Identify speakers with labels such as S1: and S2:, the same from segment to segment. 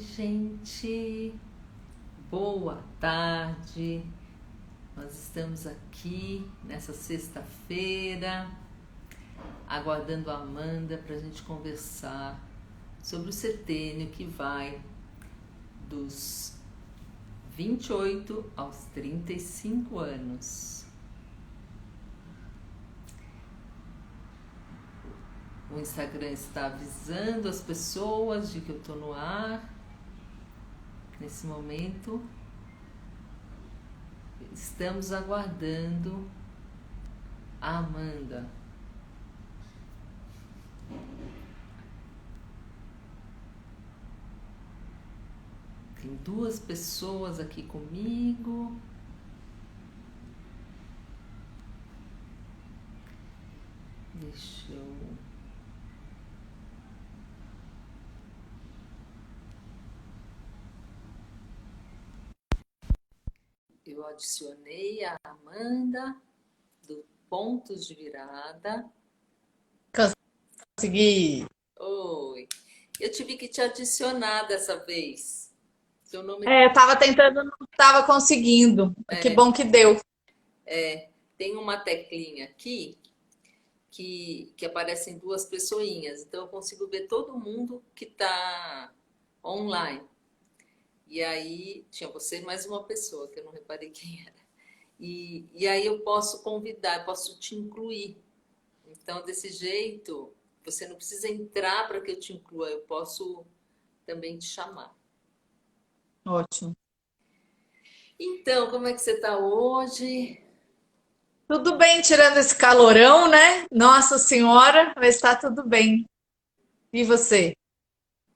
S1: gente, boa tarde. Nós estamos aqui nessa sexta-feira, aguardando a Amanda para a gente conversar sobre o setênio que vai dos 28 aos 35 anos. O Instagram está avisando as pessoas de que eu estou no ar. Nesse momento, estamos aguardando a Amanda. Tem duas pessoas aqui comigo. Deixa eu... Eu adicionei a Amanda do Pontos de Virada.
S2: Consegui.
S1: Oi, eu tive que te adicionar dessa vez. Seu nome
S2: Eu tava tentando, não tava conseguindo. Que bom que deu.
S1: tem uma teclinha aqui que aparecem duas pessoinhas, então eu consigo ver todo mundo que está online. E aí tinha você e mais uma pessoa que eu não reparei quem era. E aí eu posso convidar, posso te incluir. Então, desse jeito, você não precisa entrar para que eu te inclua, eu posso também te chamar.
S2: Ótimo.
S1: Então, como é que você está hoje?
S2: Tudo bem, tirando esse calorão, né? Nossa Senhora, mas está tudo bem. E você?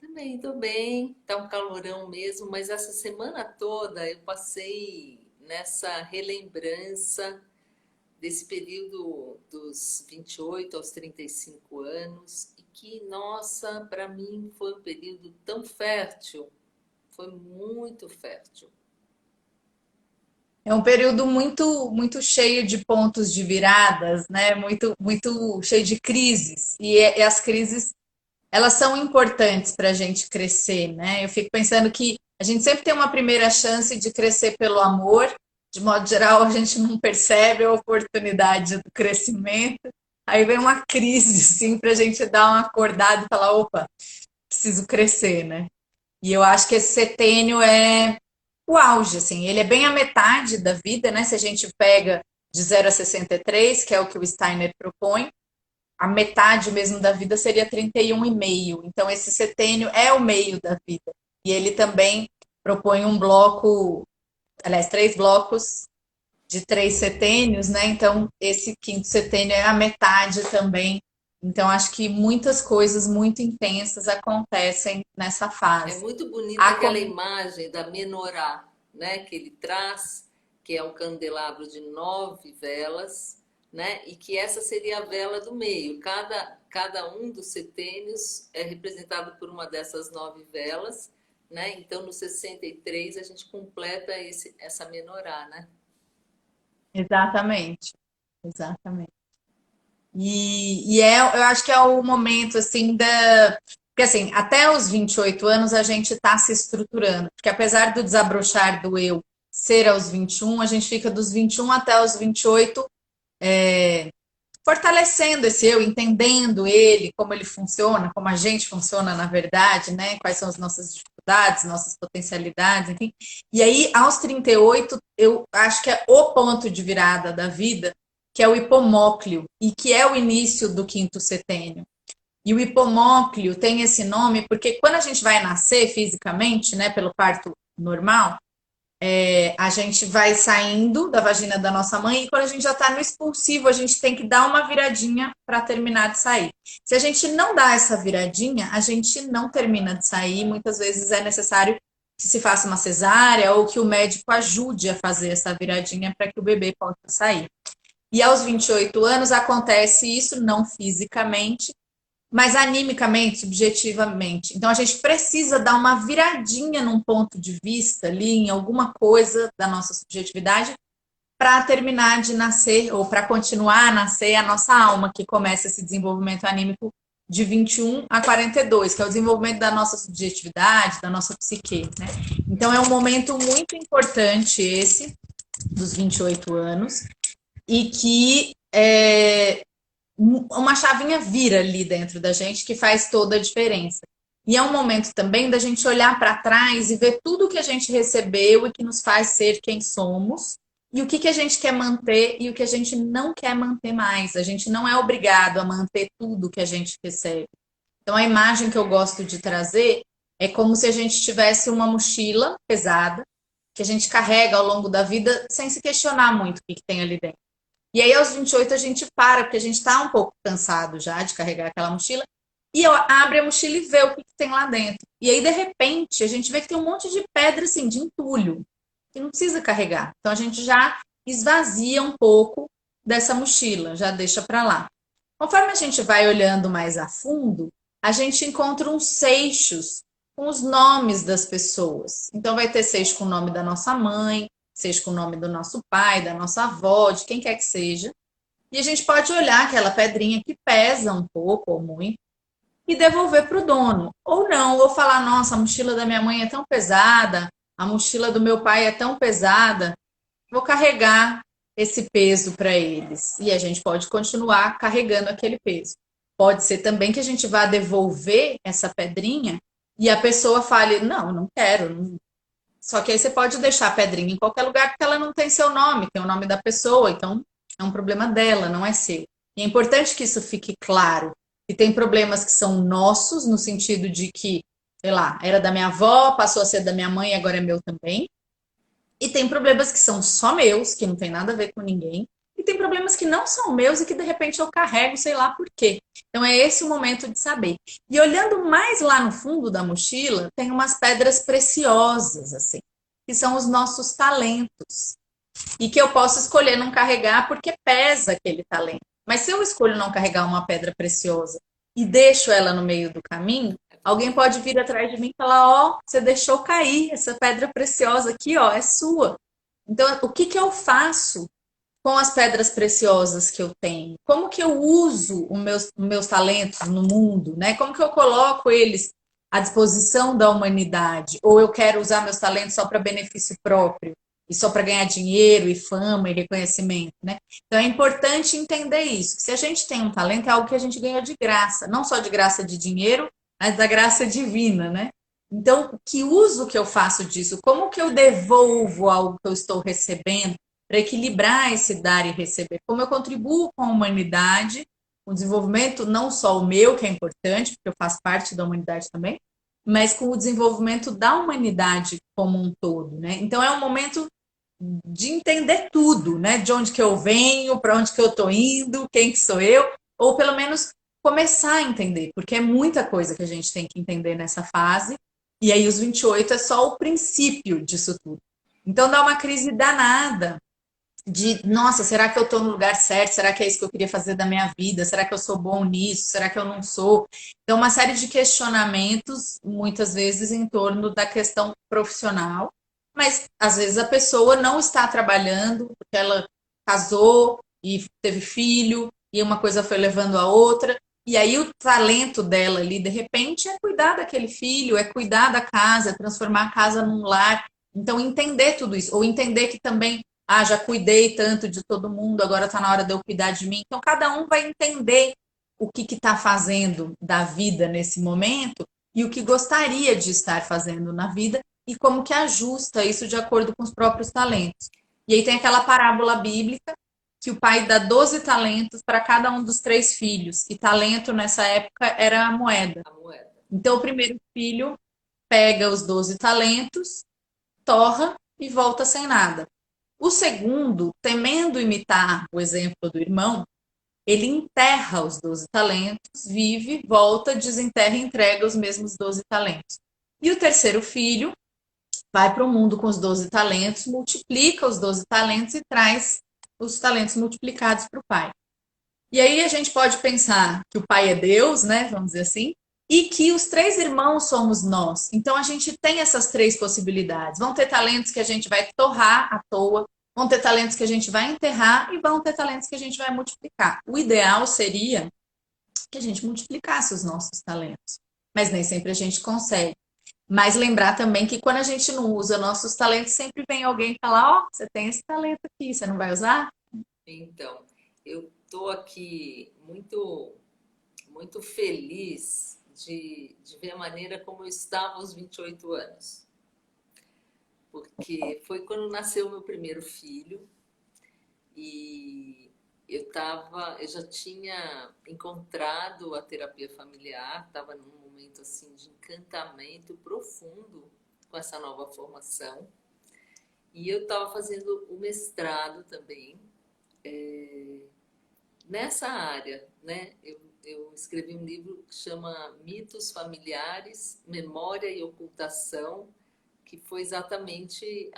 S1: Também estou bem, tá um calorão mesmo, mas essa semana toda eu passei nessa relembrança desse período dos 28 aos 35 anos e que, nossa, para mim foi um período tão fértil, foi muito fértil.
S2: É um período muito cheio de pontos de viradas, né? Muito cheio de crises. E as crises, elas são importantes para a gente crescer, né? Eu fico pensando que a gente sempre tem uma primeira chance de crescer pelo amor. De modo geral, a gente não percebe a oportunidade do crescimento. Aí vem uma crise, assim, para a gente dar uma acordada e falar, opa, preciso crescer, né? E eu acho que esse setênio é o auge, assim, ele é bem a metade da vida, né? Se a gente pega de 0 a 63, que é o que o Steiner propõe, a metade mesmo da vida seria 31,5. Então, esse setênio é o meio da vida. E ele também propõe um bloco, aliás, 3 blocos de 3 setênios, né? Então, esse quinto setênio é a metade também. Então, acho que muitas coisas muito intensas acontecem nessa
S1: É
S2: fase.
S1: muito bonita
S2: A
S1: aquela imagem da menorá, né, que ele traz, que é um candelabro de 9 velas, né, e que essa seria a vela do meio. Cada um dos setênios é representado por uma dessas 9 velas, né? Então, no 63 a gente completa essa menorá, né?
S2: Exatamente, exatamente. Eu acho que é o momento assim da. Porque assim, até os 28 anos a gente está se estruturando. Porque apesar do desabrochar do eu ser aos 21, a gente fica dos 21 até os 28 fortalecendo esse eu, entendendo ele, como ele funciona, como a gente funciona na verdade, né? Quais são as nossas dificuldades, nossas potencialidades, enfim. E aí, aos 38, eu acho que é o ponto de virada da vida, que é o hipomóclio, e que é o início do quinto setênio. E o hipomóclio tem esse nome porque quando a gente vai nascer fisicamente, né, pelo parto normal, a gente vai saindo da vagina da nossa mãe e quando a gente já está no expulsivo, a gente tem que dar uma viradinha para terminar de sair. Se a gente não dá essa viradinha, a gente não termina de sair. Muitas vezes é necessário que se faça uma cesárea ou que o médico ajude a fazer essa viradinha para que o bebê possa sair. E aos 28 anos acontece isso, não fisicamente, mas animicamente, subjetivamente. Então a gente precisa dar uma viradinha num ponto de vista ali, em alguma coisa da nossa subjetividade, para terminar de nascer ou para continuar a nascer a nossa alma, que começa esse desenvolvimento anímico de 21 a 42, que é o desenvolvimento da nossa subjetividade, da nossa psique, né? Então é um momento muito importante esse, dos 28 anos, e que uma chavinha vira ali dentro da gente que faz toda a diferença. E é um momento também da gente olhar para trás e ver tudo que a gente recebeu e que nos faz ser quem somos, e o que, que a gente quer manter e o que a gente não quer manter mais. A gente não é obrigado a manter tudo que a gente recebe. Então, a imagem que eu gosto de trazer é como se a gente tivesse uma mochila pesada que a gente carrega ao longo da vida sem se questionar muito o que, que tem ali dentro. E aí, aos 28, a gente para, porque a gente está um pouco cansado já de carregar aquela mochila, e abre a mochila e vê o que, que tem lá dentro. E aí, de repente, a gente vê que tem um monte de pedra, assim, de entulho, que não precisa carregar. Então, a gente já esvazia um pouco dessa mochila, já deixa para lá. Conforme a gente vai olhando mais a fundo, a gente encontra uns seixos com os nomes das pessoas. Então, vai ter seixo com o nome da nossa mãe, seixo com o nome do nosso pai, da nossa avó, de quem quer que seja. E a gente pode olhar aquela pedrinha que pesa um pouco ou muito e devolver para o dono. Ou não, ou falar: nossa, a mochila da minha mãe é tão pesada, a mochila do meu pai é tão pesada, vou carregar esse peso para eles. E a gente pode continuar carregando aquele peso. Pode ser também que a gente vá devolver essa pedrinha e a pessoa fale: não, não quero. Só que aí você pode deixar a pedrinha em qualquer lugar porque ela não tem seu nome, tem o nome da pessoa, então é um problema dela, não é seu. E é importante que isso fique claro. E tem problemas que são nossos, no sentido de que, sei lá, era da minha avó, passou a ser da minha mãe, agora é meu também. E tem problemas que são só meus, que não tem nada a ver com ninguém. E tem problemas que não são meus e que de repente eu carrego, sei lá por quê. Então é esse o momento de saber. E olhando mais lá no fundo da mochila, tem umas pedras preciosas, assim, que são os nossos talentos. E que eu posso escolher não carregar porque pesa aquele talento. Mas se eu escolho não carregar uma pedra preciosa e deixo ela no meio do caminho, alguém pode vir atrás de mim e falar: ó, oh, você deixou cair essa pedra preciosa aqui, ó, é sua. Então, o que que eu faço com as pedras preciosas que eu tenho? Como que eu uso os meus talentos no mundo, né? Como que eu coloco eles à disposição da humanidade? Ou eu quero usar meus talentos só para benefício próprio? E só para ganhar dinheiro e fama e reconhecimento, né? Então é importante entender isso, que se a gente tem um talento é algo que a gente ganha de graça, não só de graça de dinheiro, mas da graça divina, né? Então, que uso que eu faço disso? Como que eu devolvo algo que eu estou recebendo para equilibrar esse dar e receber? Como eu contribuo com a humanidade, com o desenvolvimento não só o meu, que é importante, porque eu faço parte da humanidade também, mas com o desenvolvimento da humanidade como um todo, né? Então é um momento de entender tudo, né? De onde que eu venho, para onde que eu estou indo, quem que sou eu, ou pelo menos começar a entender, porque é muita coisa que a gente tem que entender nessa fase, e aí os 28 é só o princípio disso tudo. Então dá uma crise danada de, nossa, será que eu estou no lugar certo? Será que é isso que eu queria fazer da minha vida? Será que eu sou bom nisso? Será que eu não sou? Então, uma série de questionamentos, muitas vezes em torno da questão profissional, mas às vezes a pessoa não está trabalhando porque ela casou e teve filho e uma coisa foi levando a outra. E aí o talento dela ali, de repente, é cuidar daquele filho, é cuidar da casa, é transformar a casa num lar. Então, entender tudo isso. Ou entender que também, já cuidei tanto de todo mundo, agora está na hora de eu cuidar de mim. Então, cada um vai entender o que está fazendo da vida nesse momento e o que gostaria de estar fazendo na vida e como que ajusta isso de acordo com os próprios talentos. E aí tem aquela parábola bíblica que o pai dá 12 talentos para cada um dos 3 filhos. E talento nessa época era a moeda.
S1: A moeda.
S2: Então, o primeiro filho pega os 12 talentos, torra e volta sem nada. O segundo, temendo imitar o exemplo do irmão, ele enterra os 12 talentos, vive, volta, desenterra e entrega os mesmos 12 talentos. E o terceiro filho vai para o mundo com os 12 talentos, multiplica os 12 talentos e traz os talentos multiplicados para o pai. E aí a gente pode pensar que o pai é Deus, né? Vamos dizer assim, e que os 3 irmãos somos nós. Então a gente tem essas 3 possibilidades. Vão ter talentos que a gente vai torrar à toa, vão ter talentos que a gente vai enterrar e vão ter talentos que a gente vai multiplicar. O ideal seria que a gente multiplicasse os nossos talentos. Mas nem sempre a gente consegue. Mas lembrar também que quando a gente não usa nossos talentos, sempre vem alguém falar, ó, você tem esse talento aqui, você não vai usar?
S1: Então, eu estou aqui muito feliz de ver a maneira como eu estava aos 28 anos. Porque foi quando nasceu meu primeiro filho e eu já tinha encontrado a terapia familiar, estava num momento assim de encantamento profundo com essa nova formação. E eu estava fazendo o mestrado também nessa área, né? Eu escrevi um livro que chama Mitos Familiares, Memória e Ocultação, que foi exatamente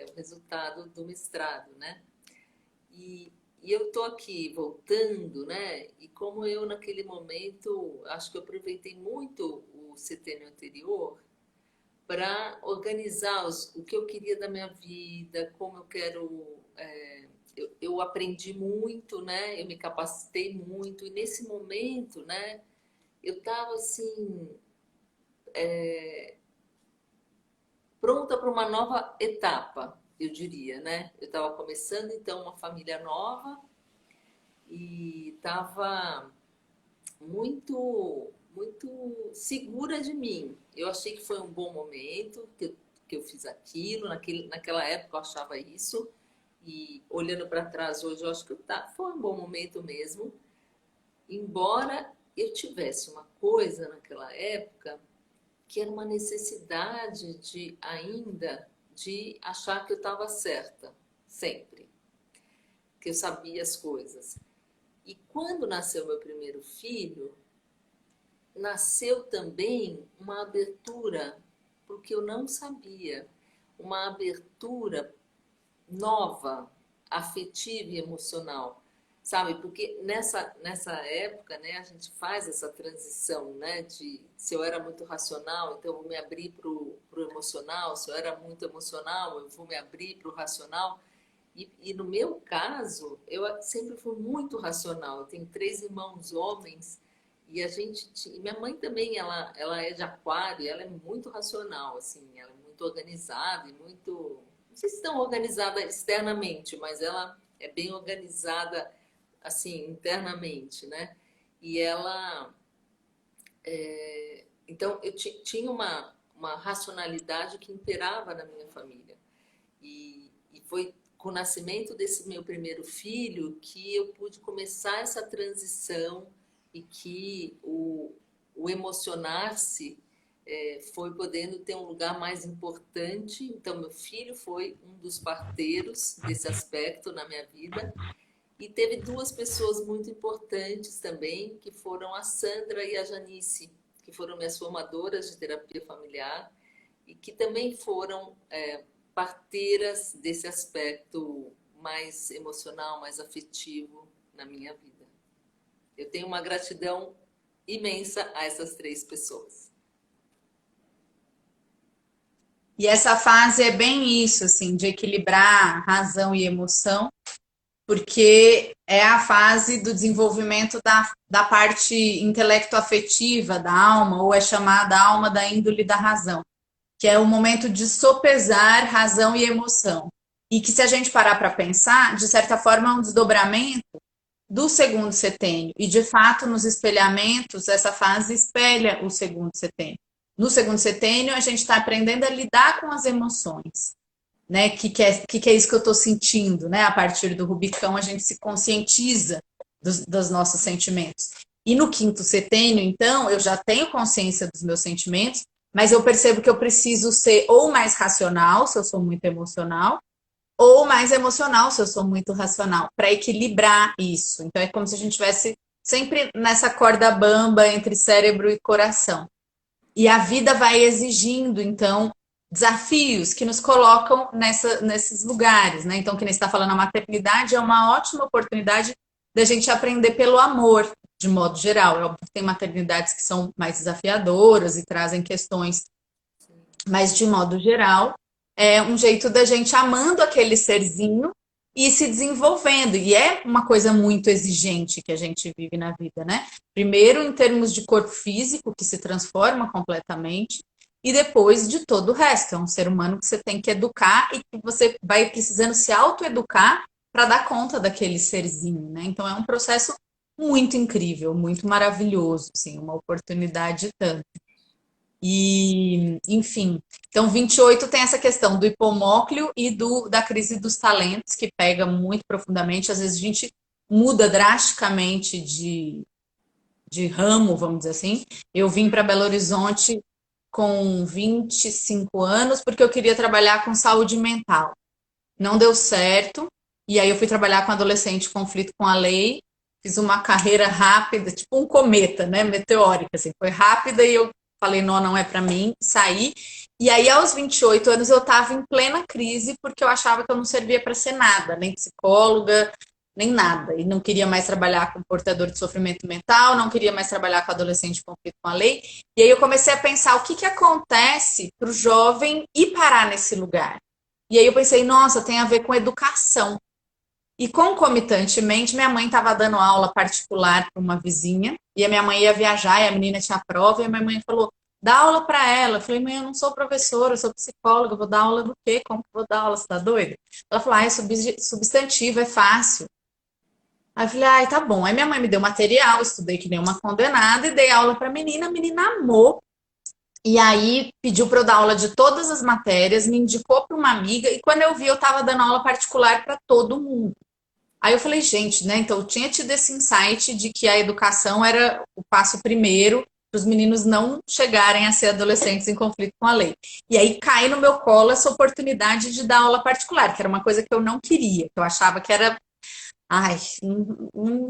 S1: o resultado do mestrado, né? E eu tô aqui voltando, né? E como eu naquele momento, acho que eu aproveitei muito o setênio anterior para organizar o que eu queria da minha vida, como eu quero. Eu aprendi muito, né? Eu me capacitei muito, e nesse momento, né? Eu estava assim, pronta para uma nova etapa, eu diria, né? Eu estava começando então uma família nova e estava muito segura de mim. Eu achei que foi um bom momento que eu fiz aquilo, naquela época eu achava isso, e olhando para trás hoje eu acho que foi um bom momento mesmo, embora eu tivesse uma coisa naquela época que era uma necessidade de ainda de achar que eu estava certa, sempre, que eu sabia as coisas. E quando nasceu meu primeiro filho, nasceu também uma abertura para o que eu não sabia, uma abertura nova, afetiva e emocional, sabe? Porque nessa época, né, a gente faz essa transição, né, de se eu era muito racional, então eu vou me abrir para o emocional, se eu era muito emocional, eu vou me abrir para o racional. E no meu caso, eu sempre fui muito racional. Eu tenho 3 irmãos homens e minha mãe também, ela é de aquário, e ela é muito racional, assim, ela é muito organizada e muito, não sei se tão organizada externamente, mas ela é bem organizada, assim, internamente, né? E então, tinha uma racionalidade que imperava na minha família. E foi com o nascimento desse meu primeiro filho que eu pude começar essa transição e que o emocionar-se foi podendo ter um lugar mais importante. Então, meu filho foi um dos parteiros desse aspecto na minha vida. E teve 2 pessoas muito importantes também, que foram a Sandra e a Janice, que foram minhas formadoras de terapia familiar e que também foram parteiras desse aspecto mais emocional, mais afetivo na minha vida. Eu tenho uma gratidão imensa a essas 3 pessoas.
S2: E essa fase é bem isso, assim, de equilibrar razão e emoção, porque é a fase do desenvolvimento da parte intelecto-afetiva da alma, ou é chamada alma da índole da razão, que é o momento de sopesar razão e emoção. E que, se a gente parar para pensar, de certa forma, é um desdobramento do segundo setênio. E, de fato, nos espelhamentos, essa fase espelha o segundo setênio. No segundo setênio, a gente está aprendendo a lidar com as emoções. Né? Que é isso que eu estou sentindo, né? A partir do Rubicão, a gente se conscientiza dos nossos sentimentos. E no quinto setênio, então, eu já tenho consciência dos meus sentimentos, mas eu percebo que eu preciso ser ou mais racional, se eu sou muito emocional, ou mais emocional, se eu sou muito racional, para equilibrar isso. Então, é como se a gente estivesse sempre nessa corda bamba entre cérebro e coração. E a vida vai exigindo, então, desafios que nos colocam nesses lugares, né? Então, que nem está falando, a maternidade é uma ótima oportunidade da gente aprender pelo amor, de modo geral. É óbvio que tem maternidades que são mais desafiadoras e trazem questões, mas de modo geral, é um jeito da gente amando aquele serzinho e se desenvolvendo. E é uma coisa muito exigente que a gente vive na vida, né? Primeiro, em termos de corpo físico, que se transforma completamente, e depois de todo o resto. É um ser humano que você tem que educar e que você vai precisando se autoeducar para dar conta daquele serzinho, né? Então é um processo muito incrível, muito maravilhoso, assim, uma oportunidade tanto. E, enfim, então 28 tem essa questão do hipomócleo e da crise dos talentos, que pega muito profundamente. Às vezes a gente muda drasticamente de ramo, vamos dizer assim. Eu vim para Belo Horizonte com 25 anos porque eu queria trabalhar com saúde mental. Não deu certo, e aí eu fui trabalhar com adolescente em conflito com a lei, fiz uma carreira rápida, tipo um cometa, né, meteórica, assim, foi rápida e eu falei, não, não é para mim, saí. E aí aos 28 anos eu estava em plena crise porque eu achava que eu não servia para ser nada, nem psicóloga, nem nada, e não queria mais trabalhar com portador de sofrimento mental, não queria mais trabalhar com adolescente em conflito com a lei. E aí eu comecei a pensar o que que acontece para o jovem ir parar nesse lugar. E aí eu pensei, nossa, tem a ver com educação. E concomitantemente, minha mãe estava dando aula particular para uma vizinha, e a minha mãe ia viajar, e a menina tinha prova, e a minha mãe falou, dá aula para ela. Eu falei, mãe, eu não sou professora, eu sou psicóloga, eu vou dar aula do quê? Como que eu vou dar aula? Você tá doida? Ela falou, ah, é substantivo, é fácil. Aí eu falei, ai, tá bom. Aí minha mãe me deu material, estudei que nem uma condenada, e dei aula para a menina amou. E aí pediu para eu dar aula de todas as matérias, me indicou para uma amiga, e quando eu vi, eu estava dando aula particular para todo mundo. Aí eu falei, gente, né? Então eu tinha tido esse insight de que a educação era o passo primeiro para os meninos não chegarem a ser adolescentes em conflito com a lei. E aí cai no meu colo essa oportunidade de dar aula particular, que era uma coisa que eu não queria, que eu achava que era, ai,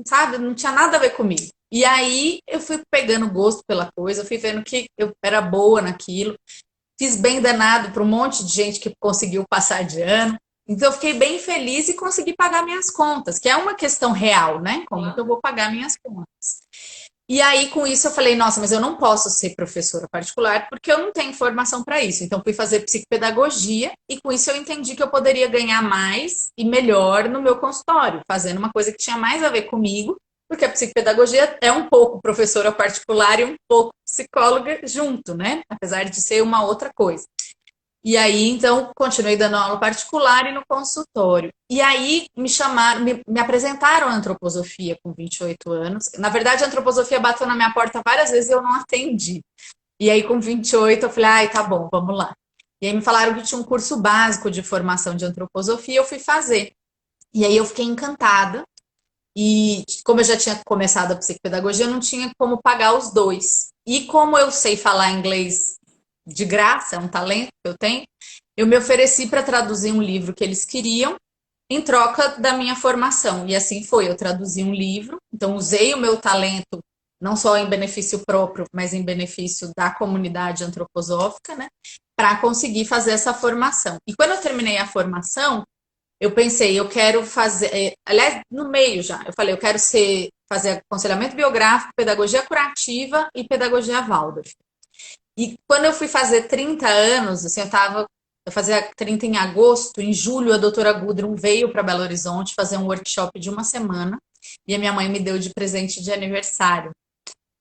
S2: sabe, não tinha nada a ver comigo. E aí eu fui pegando gosto pela coisa, eu fui vendo que eu era boa naquilo, fiz bem danado para um monte de gente que conseguiu passar de ano. Então, eu fiquei bem feliz e consegui pagar minhas contas, que é uma questão real, né? Como que eu
S1: Claro.
S2: vou pagar minhas contas? E aí, com isso, eu falei, nossa, mas eu não posso ser professora particular porque eu não tenho formação para isso. Então, fui fazer psicopedagogia e com isso eu entendi que eu poderia ganhar mais e melhor no meu consultório, fazendo uma coisa que tinha mais a ver comigo, porque a psicopedagogia é um pouco professora particular e um pouco psicóloga junto, né? Apesar de ser uma outra coisa. E aí, então, continuei dando aula particular e no consultório. E aí me chamaram, me apresentaram a antroposofia com 28 anos. Na verdade, a antroposofia bateu na minha porta várias vezes e eu não atendi. E aí, com 28, eu falei, ai, tá bom, vamos lá. E aí me falaram que tinha um curso básico de formação de antroposofia, eu fui fazer. E aí eu fiquei encantada. E como eu já tinha começado a psicopedagogia, eu não tinha como pagar os dois. E como eu sei falar inglês de graça, é um talento que eu tenho, eu me ofereci para traduzir um livro que eles queriam em troca da minha formação. E assim foi, eu traduzi um livro, então usei o meu talento não só em benefício próprio, mas em benefício da comunidade antroposófica, né, para conseguir fazer essa formação. E quando eu terminei a formação, eu pensei, eu quero fazer, aliás, no meio já, eu falei, eu quero fazer aconselhamento biográfico, pedagogia curativa e pedagogia Waldorf. E quando eu fui fazer 30 anos, assim, eu fazia 30 em agosto, em julho a doutora Gudrun veio para Belo Horizonte fazer um workshop de uma semana e a minha mãe me deu de presente de aniversário.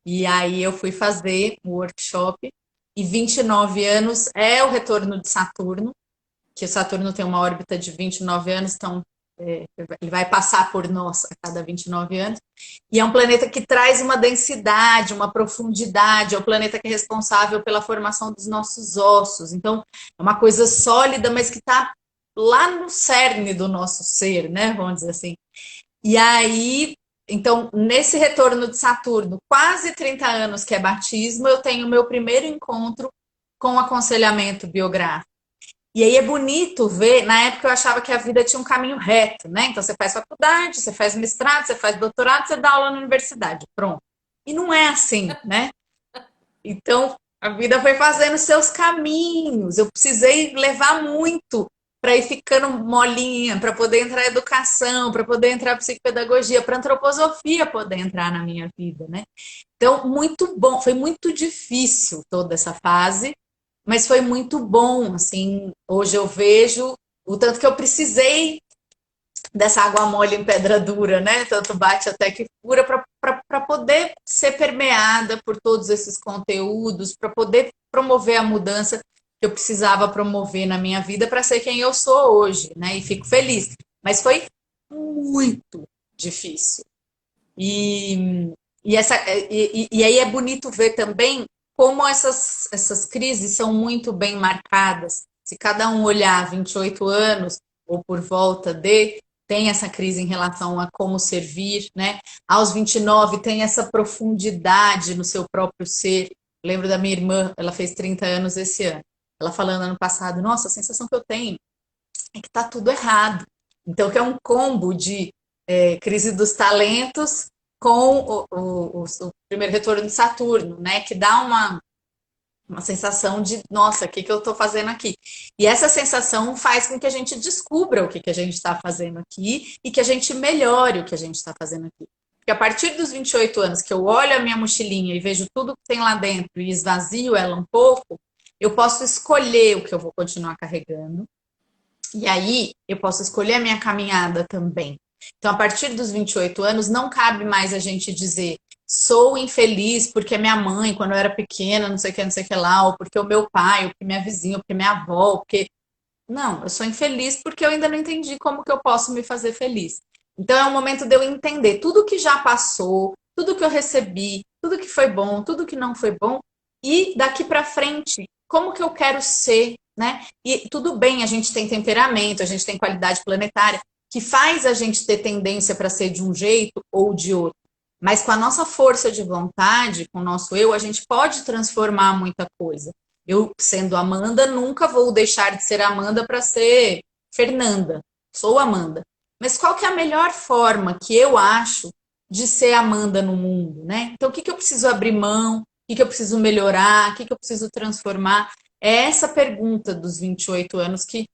S2: E aí eu fui fazer o workshop e 29 anos é o retorno de Saturno, que o Saturno tem uma órbita de 29 anos, então ele vai passar por nós a cada 29 anos. E é um planeta que traz uma densidade, uma profundidade, é o planeta que é responsável pela formação dos nossos ossos. Então, é uma coisa sólida, mas que está lá no cerne do nosso ser, né? Vamos dizer assim. E aí, então, nesse retorno de Saturno, quase 30 anos que é batismo, eu tenho o meu primeiro encontro com aconselhamento biográfico. E aí é bonito ver, na época eu achava que a vida tinha um caminho reto, né? Então você faz faculdade, você faz mestrado, você faz doutorado, você dá aula na universidade, pronto. E não é assim, né? Então a vida foi fazendo seus caminhos. Eu precisei levar muito para ir ficando molinha, para poder entrar em educação, para poder entrar em psicopedagogia, para antroposofia poder entrar na minha vida, né? Então, muito bom, foi muito difícil toda essa fase, mas foi muito bom, assim, hoje eu vejo o tanto que eu precisei dessa água mole em pedra dura, né? Tanto bate até que fura, para poder ser permeada por todos esses conteúdos, para poder promover a mudança que eu precisava promover na minha vida para ser quem eu sou hoje, né? E fico feliz. Mas foi muito difícil. E aí é bonito ver também como essas crises são muito bem marcadas. Se cada um olhar 28 anos ou por volta de, tem essa crise em relação a como servir, né? Aos 29 tem essa profundidade no seu próprio ser. Lembro da minha irmã, ela fez 30 anos esse ano. Ela falando ano passado, nossa, a sensação que eu tenho é que tá tudo errado. Então, que é um combo de crise dos talentos com o primeiro retorno de Saturno, né? Que dá uma sensação de, nossa, o que, que eu estou fazendo aqui? E essa sensação faz com que a gente descubra o que, que a gente está fazendo aqui e que a gente melhore o que a gente está fazendo aqui. Porque a partir dos 28 anos que eu olho a minha mochilinha e vejo tudo que tem lá dentro e esvazio ela um pouco, eu posso escolher o que eu vou continuar carregando. E aí eu posso escolher a minha caminhada também. Então, a partir dos 28 anos, não cabe mais a gente dizer sou infeliz porque minha mãe, quando eu era pequena, não sei o que lá, ou porque o meu pai, ou porque minha vizinha, ou porque minha avó, porque... Não, eu sou infeliz porque eu ainda não entendi como que eu posso me fazer feliz. Então, é um momento de eu entender tudo que já passou, tudo que eu recebi, tudo que foi bom, tudo que não foi bom, e daqui para frente, como que eu quero ser, né? E tudo bem, a gente tem temperamento, a gente tem qualidade planetária, que faz a gente ter tendência para ser de um jeito ou de outro. Mas com a nossa força de vontade, com o nosso eu, a gente pode transformar muita coisa. Eu, sendo Amanda, nunca vou deixar de ser Amanda para ser Fernanda. Sou Amanda. Mas qual que é a melhor forma que eu acho de ser Amanda no mundo, né? Então, o que que eu preciso abrir mão? O que que eu preciso melhorar? O que que eu preciso transformar? É essa pergunta dos 28 anos que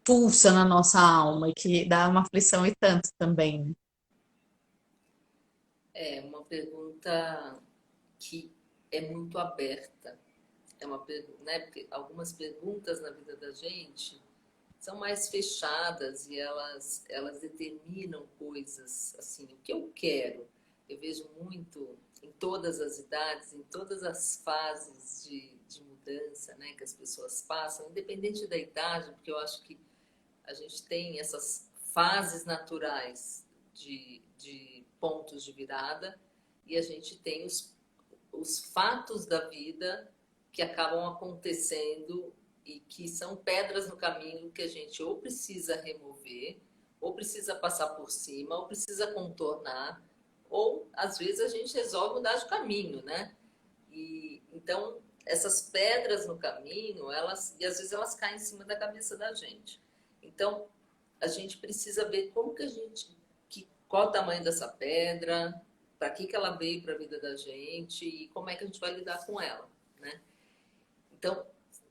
S2: pulsa na nossa alma e que dá uma aflição e tanto também, né?
S1: É uma pergunta que é muito aberta. É uma pergunta, né? Porque algumas perguntas na vida da gente são mais fechadas e elas determinam coisas assim, o que eu quero. Eu vejo muito em todas as idades, em todas as fases de mudança, né, que as pessoas passam, independente da idade, porque eu acho que a gente tem essas fases naturais de pontos de virada e a gente tem os fatos da vida que acabam acontecendo e que são pedras no caminho que a gente ou precisa remover, ou precisa passar por cima, ou precisa contornar, ou às vezes a gente resolve mudar de caminho, né? E então essas pedras no caminho, elas e às vezes elas caem em cima da cabeça da gente. Então a gente precisa ver como que a gente, qual o tamanho dessa pedra, para que ela veio para a vida da gente e como é que a gente vai lidar com ela, né? Então,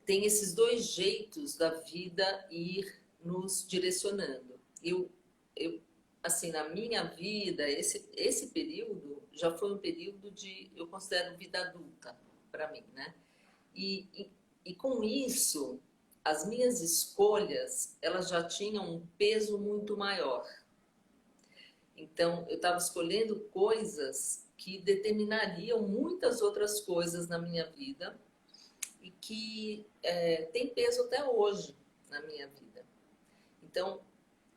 S1: tem esses dois jeitos da vida ir nos direcionando. Eu assim, na minha vida, esse período já foi um período de, eu considero vida adulta para mim, né? E com isso, as minhas escolhas, elas já tinham um peso muito maior. Então, eu estava escolhendo coisas que determinariam muitas outras coisas na minha vida e que tem peso até hoje na minha vida. Então,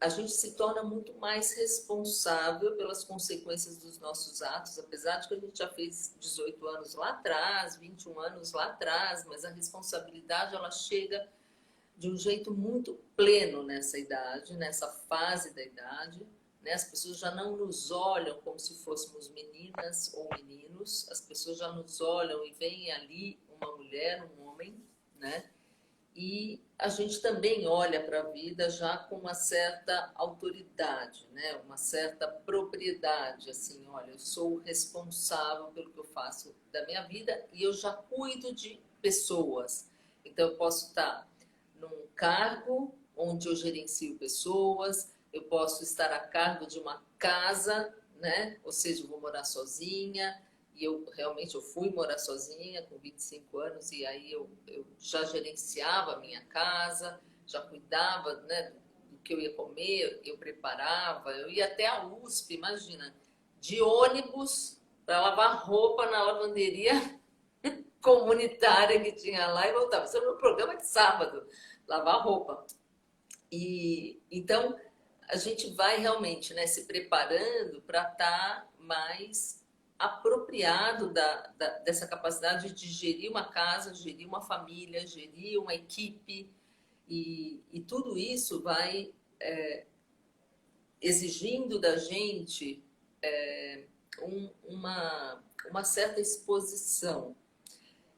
S1: a gente se torna muito mais responsável pelas consequências dos nossos atos, apesar de que a gente já fez 18 anos lá atrás, 21 anos lá atrás, mas a responsabilidade ela chega de um jeito muito pleno nessa idade, nessa fase da idade. Né? As pessoas já não nos olham como se fôssemos meninas ou meninos, as pessoas já nos olham e veem ali uma mulher, um homem, né? E a gente também olha para a vida já com uma certa autoridade, né? Uma certa propriedade, assim, olha, eu sou responsável pelo que eu faço da minha vida e eu já cuido de pessoas. Então, eu posso estar num cargo onde eu gerencio pessoas, eu posso estar a cargo de uma casa, né? Ou seja, eu vou morar sozinha, e eu realmente eu fui morar sozinha com 25 anos e aí eu já gerenciava a minha casa, já cuidava, né, do que eu ia comer, eu preparava, eu ia até a USP, imagina, de ônibus para lavar roupa na lavanderia comunitária que tinha lá e voltava. Isso era no programa de sábado, lavar roupa. E então a gente vai realmente, né, se preparando para estar mais apropriado dessa capacidade de gerir uma casa, gerir uma família, gerir uma equipe, e tudo isso vai exigindo da gente uma certa exposição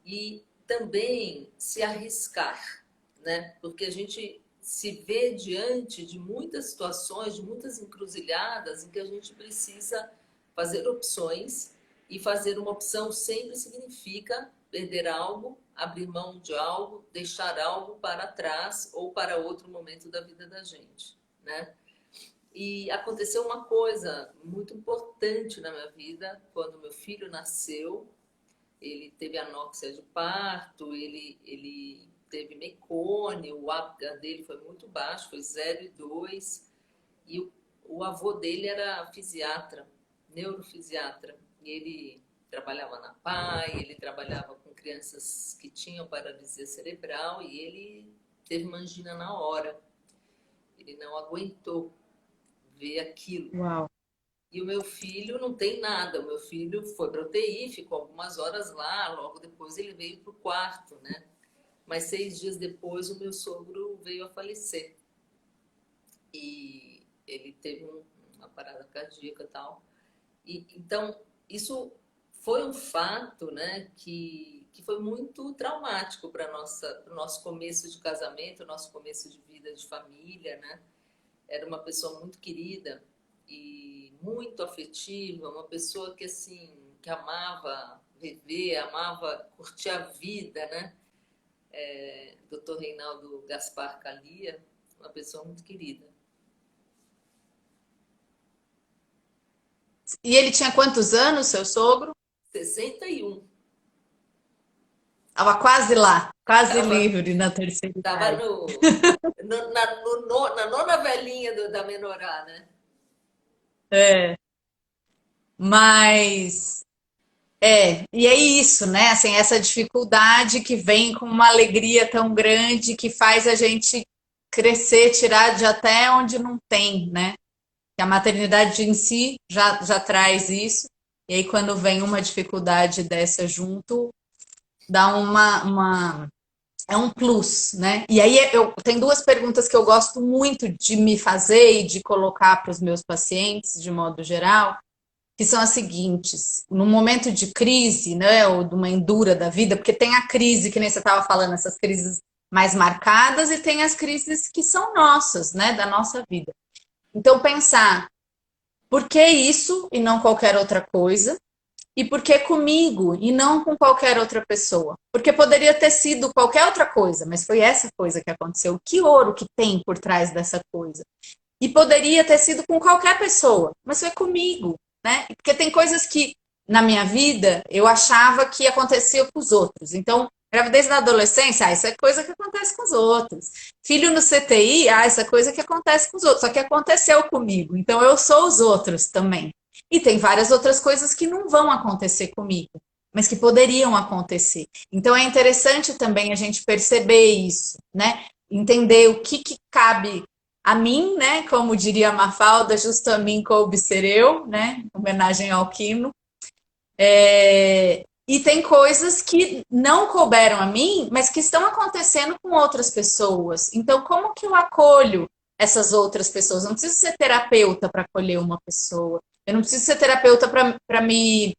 S1: e também se arriscar, né? Porque a gente se vê diante de muitas situações, de muitas encruzilhadas em que a gente precisa fazer opções, e fazer uma opção sempre significa perder algo, abrir mão de algo, deixar algo para trás ou para outro momento da vida da gente, né? E aconteceu uma coisa muito importante na minha vida quando meu filho nasceu. Ele teve anóxia de parto, ele teve mecônio, o APGAR dele foi muito baixo, foi 0,2, e o avô dele era fisiatra, neurofisiatra, e ele trabalhava na PAI, ele trabalhava com crianças que tinham paralisia cerebral, e ele teve uma angina na hora. Ele não aguentou ver aquilo.
S2: Uau.
S1: E o meu filho não tem nada. O meu filho foi para a UTI, ficou algumas horas lá, logo depois ele veio para o quarto, né? Mas 6 dias depois o meu sogro veio a falecer. E ele teve uma parada cardíaca e tal. E, então, isso foi um fato, né, que foi muito traumático para o nosso começo de casamento, nosso começo de vida de família, né? Era uma pessoa muito querida e muito afetiva, uma pessoa que, assim, que amava viver, amava curtir a vida, né? Dr. Reinaldo Gaspar Calia, uma pessoa muito querida.
S2: E ele tinha quantos anos, seu sogro?
S1: 61.
S2: Estava quase lá, quase
S1: Tava,
S2: livre na terceira
S1: tava
S2: idade.
S1: na nona velhinha da menorá, né?
S2: É, mas e é isso, né? Assim, essa dificuldade que vem com uma alegria tão grande que faz a gente crescer, tirar de até onde não tem, né? Que a maternidade em si já traz isso, e aí quando vem uma dificuldade dessa junto, dá é um plus, né? E aí eu tem duas perguntas que eu gosto muito de me fazer e de colocar para os meus pacientes, de modo geral, que são as seguintes: no momento de crise, né, ou de uma endura da vida, porque tem a crise, que nem você estava falando, essas crises mais marcadas, e tem as crises que são nossas, né, da nossa vida. Então, pensar, por que isso e não qualquer outra coisa? E por que comigo e não com qualquer outra pessoa? Porque poderia ter sido qualquer outra coisa, mas foi essa coisa que aconteceu. Que ouro que tem por trás dessa coisa? E poderia ter sido com qualquer pessoa, mas foi comigo, né? Porque tem coisas que na minha vida eu achava que acontecia com os outros. Então, gravidez na adolescência, isso é coisa que acontece com os outros. Filho no CTI, isso é coisa que acontece com os outros. Só que aconteceu comigo. Então, eu sou os outros também. E tem várias outras coisas que não vão acontecer comigo, mas que poderiam acontecer. Então, é interessante também a gente perceber isso, né? Entender o que cabe a mim, né? Como diria a Mafalda, justo a mim coube ser eu, né? Homenagem ao Quino. E tem coisas que não couberam a mim, mas que estão acontecendo com outras pessoas. Então, como que eu acolho essas outras pessoas? Não preciso ser terapeuta para acolher uma pessoa. Eu não preciso ser terapeuta para me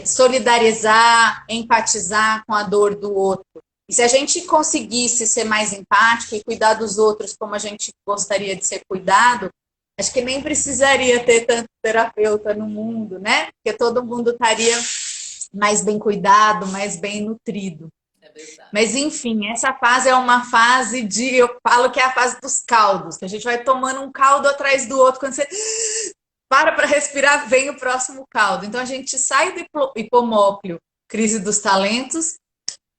S2: solidarizar, empatizar com a dor do outro. E se a gente conseguisse ser mais empático e cuidar dos outros como a gente gostaria de ser cuidado, acho que nem precisaria ter tanto terapeuta no mundo, né? Porque todo mundo estaria mais bem cuidado, mais bem nutrido.
S1: É verdade.
S2: Mas, enfim, essa fase é uma fase eu falo que é a fase dos caldos, que a gente vai tomando um caldo atrás do outro, quando você para respirar, vem o próximo caldo. Então, a gente sai do hipomócleo, crise dos talentos,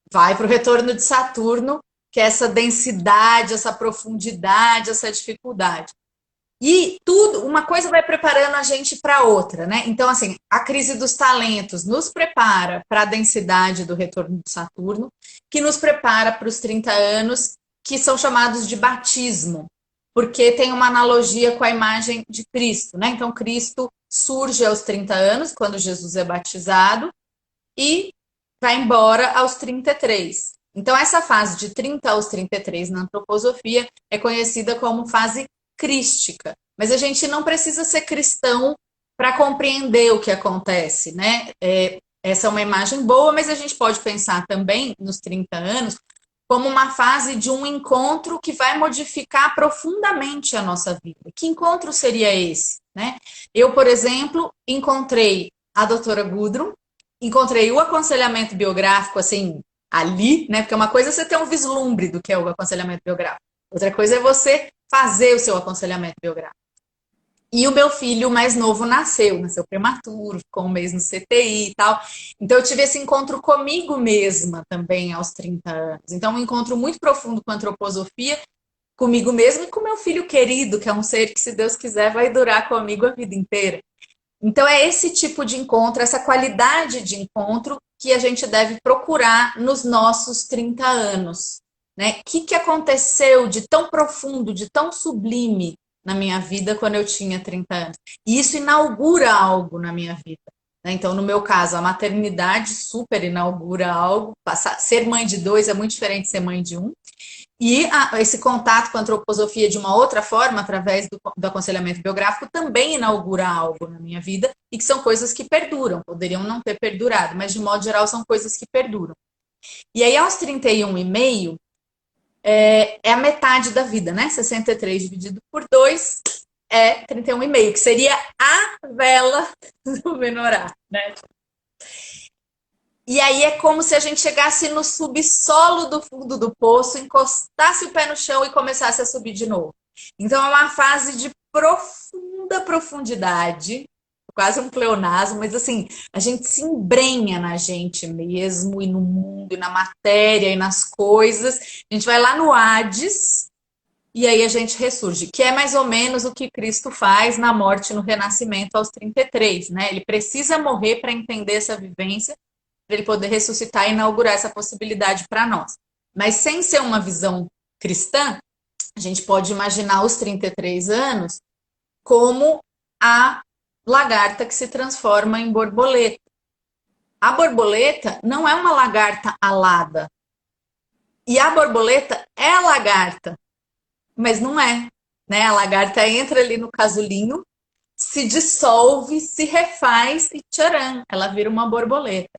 S2: vai para o retorno de Saturno, que é essa densidade, essa profundidade, essa dificuldade. E tudo, uma coisa vai preparando a gente para outra, né? Então, assim, a crise dos talentos nos prepara para a densidade do retorno de Saturno, que nos prepara para os 30 anos, que são chamados de batismo, porque tem uma analogia com a imagem de Cristo, né? Então, Cristo surge aos 30 anos, quando Jesus é batizado, e vai embora aos 33. Então, essa fase de 30 aos 33 na antroposofia é conhecida como fase crística. Mas a gente não precisa ser cristão para compreender o que acontece, né? Essa é uma imagem boa, mas a gente pode pensar também nos 30 anos como uma fase de um encontro que vai modificar profundamente a nossa vida. Que encontro seria esse, né? Eu, por exemplo, encontrei a doutora Gudrun, encontrei o aconselhamento biográfico, assim, ali, né? Porque uma coisa é você ter um vislumbre do que é o aconselhamento biográfico. Outra coisa é você fazer o seu aconselhamento biográfico. E o meu filho mais novo nasceu prematuro, ficou um mês no CTI e tal. Então eu tive esse encontro comigo mesma também aos 30 anos. Então um encontro muito profundo com a antroposofia, comigo mesma e com meu filho querido, que é um ser que, se Deus quiser, vai durar comigo a vida inteira. Então é esse tipo de encontro, essa qualidade de encontro que a gente deve procurar nos nossos 30 anos. Né? O que aconteceu de tão profundo, de tão sublime na minha vida quando eu tinha 30 anos? E isso inaugura algo na minha vida. Né? Então, no meu caso, a maternidade super inaugura algo. Ser mãe de dois é muito diferente de ser mãe de um. E esse contato com a antroposofia de uma outra forma, através do aconselhamento biográfico, também inaugura algo na minha vida, e que são coisas que perduram, poderiam não ter perdurado, mas de modo geral são coisas que perduram. E aí, aos 31,5, é a metade da vida, né? 63 dividido por 2 é 31,5, que seria a vela do menorá, né? E aí é como se a gente chegasse no subsolo do fundo do poço, encostasse o pé no chão e começasse a subir de novo. Então é uma fase de profunda profundidade, quase um pleonasmo, mas assim, a gente se embrenha na gente mesmo, e no mundo, e na matéria, e nas coisas. A gente vai lá no Hades, e aí a gente ressurge, que é mais ou menos o que Cristo faz na morte e no renascimento aos 33, né? Ele precisa morrer para entender essa vivência, para ele poder ressuscitar e inaugurar essa possibilidade para nós. Mas sem ser uma visão cristã, a gente pode imaginar os 33 anos como a lagarta que se transforma em borboleta. A borboleta não é uma lagarta alada. E a borboleta é a lagarta, mas não é. Né? A lagarta entra ali no casulinho, se dissolve, se refaz e tcharam, ela vira uma borboleta.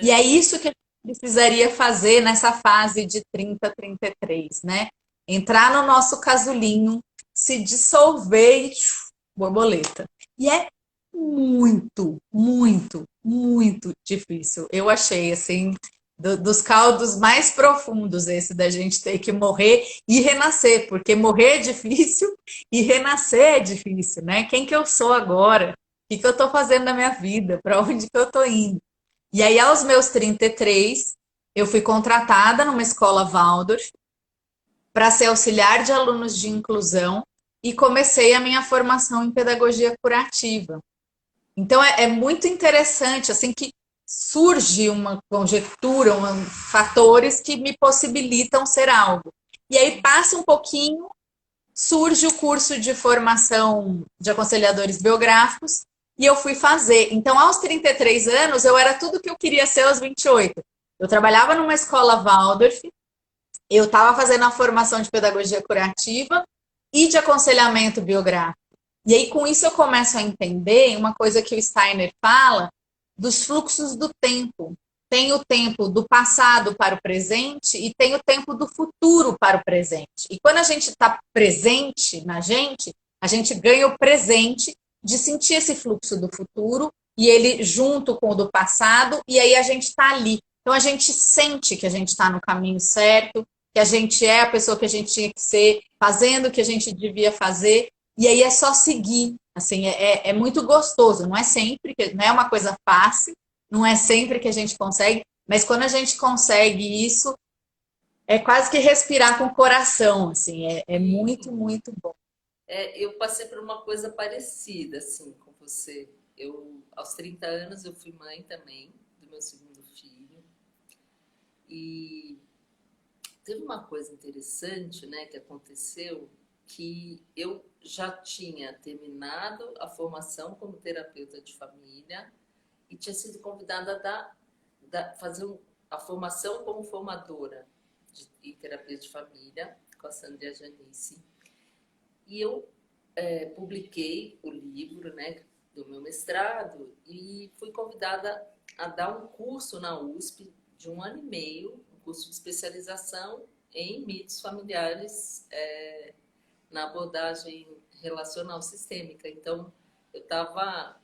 S2: E é isso que a gente precisaria fazer nessa fase de 30 a 33, né? Entrar no nosso casulinho, se dissolver e borboleta. E é muito, muito, muito difícil. Eu achei, assim, dos caldos mais profundos esse da gente ter que morrer e renascer, porque morrer é difícil e renascer é difícil, né? Quem que eu sou agora? O que eu estou fazendo na minha vida? Para onde que eu estou indo? E aí, aos meus 33, eu fui contratada numa escola Waldorf para ser auxiliar de alunos de inclusão e comecei a minha formação em pedagogia curativa. Então, é muito interessante, assim, que surge uma conjectura, fatores que me possibilitam ser algo. E aí, passa um pouquinho, surge o curso de formação de aconselhadores biográficos, e eu fui fazer. Então, aos 33 anos, eu era tudo que eu queria ser aos 28. Eu trabalhava numa escola Waldorf, eu estava fazendo a formação de pedagogia curativa e de aconselhamento biográfico. E aí, com isso, eu começo a entender uma coisa que o Steiner fala dos fluxos do tempo. Tem o tempo do passado para o presente e tem o tempo do futuro para o presente. E quando a gente está presente na gente, a gente ganha o presente de sentir esse fluxo do futuro e ele junto com o do passado, e aí a gente está ali. Então a gente sente que a gente está no caminho certo, que a gente é a pessoa que a gente tinha que ser, fazendo o que a gente devia fazer, e aí é só seguir. Assim, é muito gostoso, não é sempre, não é uma coisa fácil, não é sempre que a gente consegue, mas quando a gente consegue isso, É quase que respirar com o coração, assim, é muito,
S1: E
S2: muito bom.
S1: eu passei por uma coisa parecida, assim, com você. Aos 30 anos, eu fui mãe também do meu segundo filho. E teve uma coisa interessante, né, que aconteceu, que eu já tinha terminado a formação como terapeuta de família e tinha sido convidada fazer a formação como formadora em terapia de família com a Sandra Janice. E eu publiquei o livro, né, do meu mestrado e fui convidada a dar um curso na USP de 1 ano e meio, um curso de especialização em mitos familiares na abordagem relacional sistêmica. Então, eu estava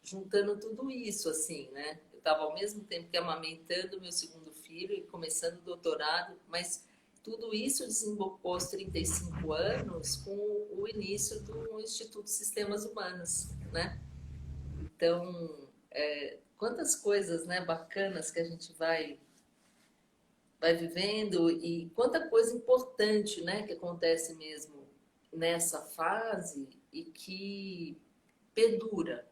S1: juntando tudo isso, assim, né? Eu estava ao mesmo tempo que amamentando meu segundo filho e começando o doutorado, mas tudo isso desembocou aos 35 anos com o início do Instituto Sistemas Humanos, né? Então, quantas coisas, né, bacanas que a gente vai vivendo e quanta coisa importante, né, que acontece mesmo nessa fase e que perdura.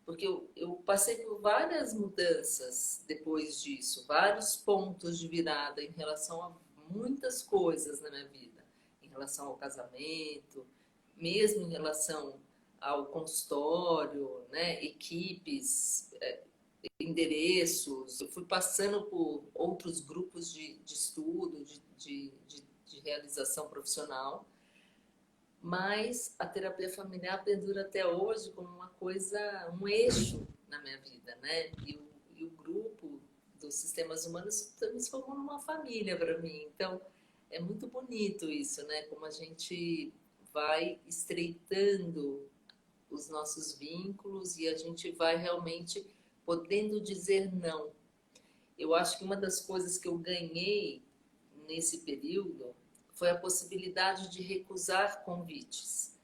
S1: Porque eu passei por várias mudanças depois disso, vários pontos de virada em relação a muitas coisas na minha vida, em relação ao casamento, mesmo em relação ao consultório, né, equipes, endereços. Eu fui passando por outros grupos de estudo, de realização profissional, mas a terapia familiar perdura até hoje como uma coisa, um eixo na minha vida, né? E o grupo dos sistemas humanos transformou numa família para mim. Então, é muito bonito isso, né? Como a gente vai estreitando os nossos vínculos e a gente vai realmente podendo dizer não. Eu acho que uma das coisas que eu ganhei nesse período foi a possibilidade de recusar convites.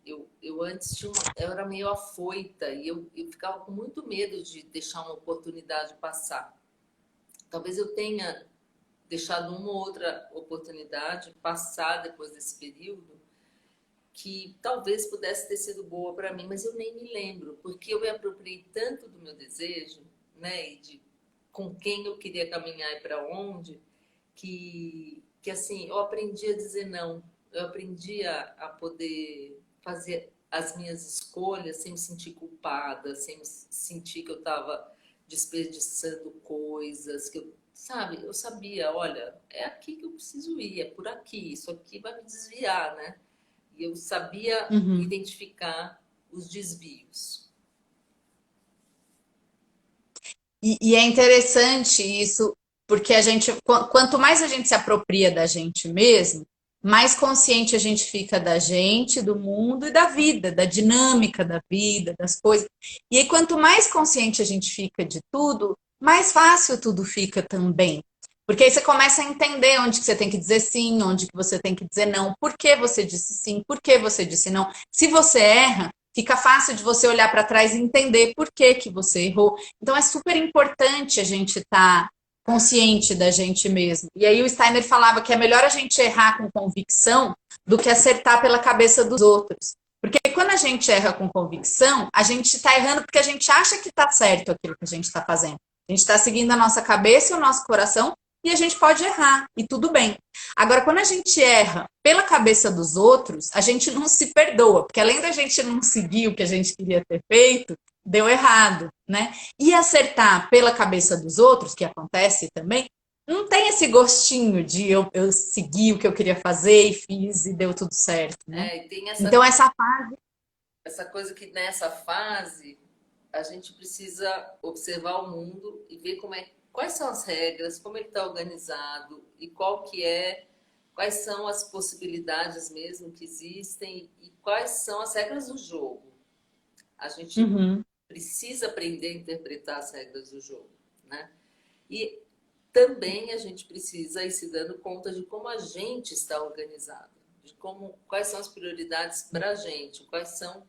S1: Eu antes eu era meio afoita e eu ficava com muito medo de deixar uma oportunidade passar. Talvez eu tenha deixado uma ou outra oportunidade passar depois desse período que talvez pudesse ter sido boa para mim, mas eu nem me lembro, porque eu me apropriei tanto do meu desejo, né, e de com quem eu queria caminhar e para onde, que assim, eu aprendi a dizer não, eu aprendi a poder fazer as minhas escolhas sem me sentir culpada, sem me sentir que eu estava desperdiçando coisas, que eu, sabe, eu sabia, olha, é aqui que eu preciso ir, é por aqui, isso aqui vai me desviar, né? E eu sabia
S2: Uhum.
S1: identificar os desvios.
S2: E é interessante isso, porque a gente, quanto mais a gente se apropria da gente mesmo, mais consciente a gente fica da gente, do mundo e da vida, da dinâmica da vida, das coisas. E aí, quanto mais consciente a gente fica de tudo, mais fácil tudo fica também. Porque aí você começa a entender onde que você tem que dizer sim, onde que você tem que dizer não, por que você disse sim, por que você disse não. Se você erra, fica fácil de você olhar para trás e entender por que que você errou. Então é super importante a gente estar consciente da gente mesmo. E aí o Steiner falava que é melhor a gente errar com convicção do que acertar pela cabeça dos outros. Porque quando a gente erra com convicção, a gente está errando porque a gente acha que está certo aquilo que a gente está fazendo. A gente está seguindo a nossa cabeça e o nosso coração e a gente pode errar e tudo bem. Agora, quando a gente erra pela cabeça dos outros, a gente não se perdoa, porque além da gente não seguir o que a gente queria ter feito, deu errado, né? E acertar pela cabeça dos outros, que acontece também, não tem esse gostinho de eu seguir o que eu queria fazer e fiz e deu tudo certo, né?
S1: E tem
S2: Então,
S1: essa coisa que nessa fase a gente precisa observar o mundo e ver quais são as regras, como ele está organizado e quais são as possibilidades mesmo que existem e quais são as regras do jogo. A gente
S2: uhum,
S1: precisa aprender a interpretar as regras do jogo, né? E também a gente precisa ir se dando conta de como a gente está organizado, quais são as prioridades para a gente, quais são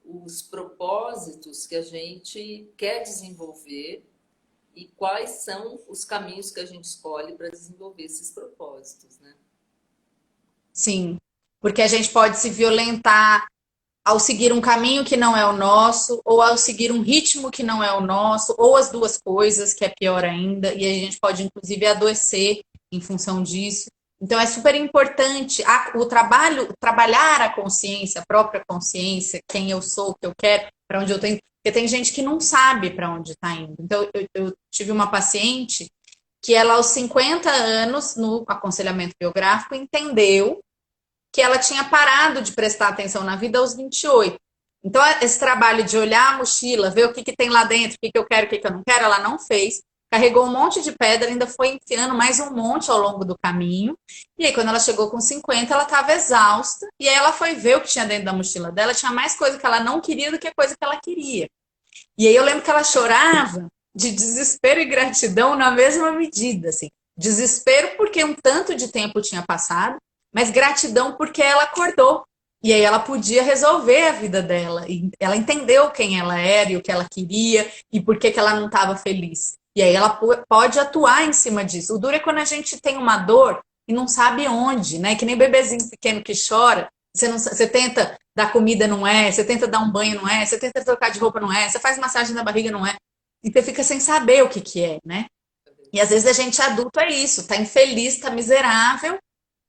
S1: os propósitos que a gente quer desenvolver e quais são os caminhos que a gente escolhe para desenvolver esses propósitos, né?
S2: Sim, porque a gente pode se violentar ao seguir um caminho que não é o nosso, ou ao seguir um ritmo que não é o nosso, ou as duas coisas, que é pior ainda, e a gente pode, inclusive, adoecer em função disso. Então, é super importante o trabalho, trabalhar a consciência, a própria consciência, quem eu sou, o que eu quero, para onde eu tenho. Porque tem gente que não sabe para onde está indo. Então, eu tive uma paciente que ela, aos 50 anos, no aconselhamento biográfico, entendeu que ela tinha parado de prestar atenção na vida aos 28. Então, esse trabalho de olhar a mochila, ver o que, que tem lá dentro, o que, que eu quero, o que, que eu não quero, ela não fez. Carregou um monte de pedra, ainda foi enfiando mais um monte ao longo do caminho. E aí, quando ela chegou com 50, ela estava exausta. E aí, ela foi ver o que tinha dentro da mochila dela. Tinha mais coisa que ela não queria do que coisa que ela queria. E aí, eu lembro que ela chorava de desespero e gratidão na mesma medida. Assim. Desespero porque um tanto de tempo tinha passado, mas gratidão porque ela acordou. E aí ela podia resolver a vida dela. E ela entendeu quem ela era e o que ela queria e por que, que ela não estava feliz. E aí ela pode atuar em cima disso. O duro é quando a gente tem uma dor e não sabe onde, né? Que nem bebezinho pequeno que chora. Você tenta dar comida, não é. Você tenta dar um banho, não é. Você tenta trocar de roupa, não é. Você faz massagem na barriga, não é. E você fica sem saber o que, que é, né? E às vezes a gente adulto é isso. Tá infeliz, tá miserável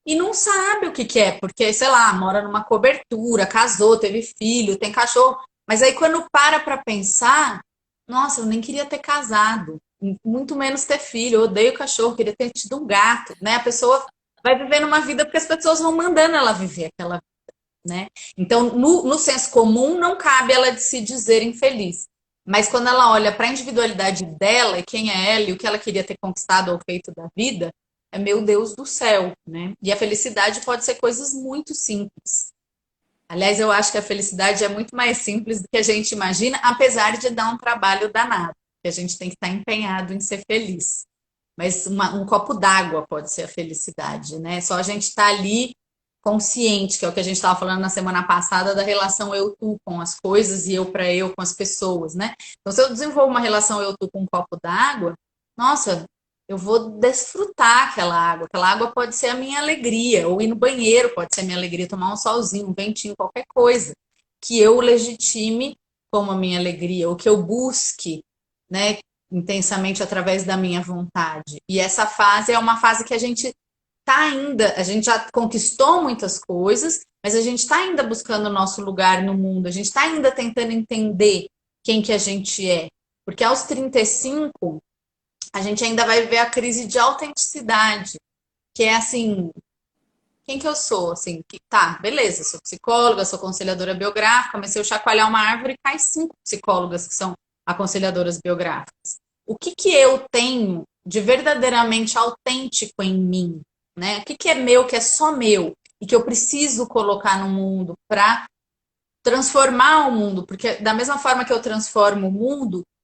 S2: e não sabe o que que é, porque, sei lá, mora numa cobertura, casou, teve filho, tem cachorro. Mas aí quando para pensar, nossa, eu nem queria ter casado, muito menos ter filho, eu odeio cachorro, queria ter tido um gato, né? A pessoa vai vivendo uma vida porque as pessoas vão mandando ela viver aquela vida, né? Então, no senso comum, não cabe ela de se dizer infeliz. Mas quando ela olha para a individualidade dela e quem é ela e o que ela queria ter conquistado ou feito da vida, é meu Deus do céu, né? E a felicidade pode ser coisas muito simples. Aliás, eu acho que a felicidade é muito mais simples do que a gente imagina, apesar de dar um trabalho danado, que a gente tem que estar empenhado em ser feliz. Mas um copo d'água pode ser a felicidade, né? Só a gente estar ali consciente, que é o que a gente estava falando na semana passada da relação eu-tu com as coisas e eu para eu com as pessoas, né? Então, se eu desenvolvo uma relação eu-tu com um copo d'água, nossa, eu vou desfrutar aquela água pode ser a minha alegria, ou ir no banheiro pode ser a minha alegria, tomar um solzinho, um ventinho, qualquer coisa, que eu legitime como a minha alegria, ou que eu busque, né, intensamente através da minha vontade. E essa fase é uma fase que a gente tá ainda, a gente já conquistou muitas coisas, mas a gente está ainda buscando o nosso lugar no mundo, a gente está ainda tentando entender quem que a gente é. Porque aos 35, a gente ainda vai viver a crise de autenticidade, que é assim, quem que eu sou? Assim, que tá, beleza, sou psicóloga, sou aconselhadora biográfica, comecei a chacoalhar uma árvore e cai 5 psicólogas que são aconselhadoras biográficas. O que que eu tenho de verdadeiramente autêntico em mim, né? O que que é meu, que é só meu e que eu preciso colocar no mundo para transformar o mundo, porque da mesma forma que eu transformo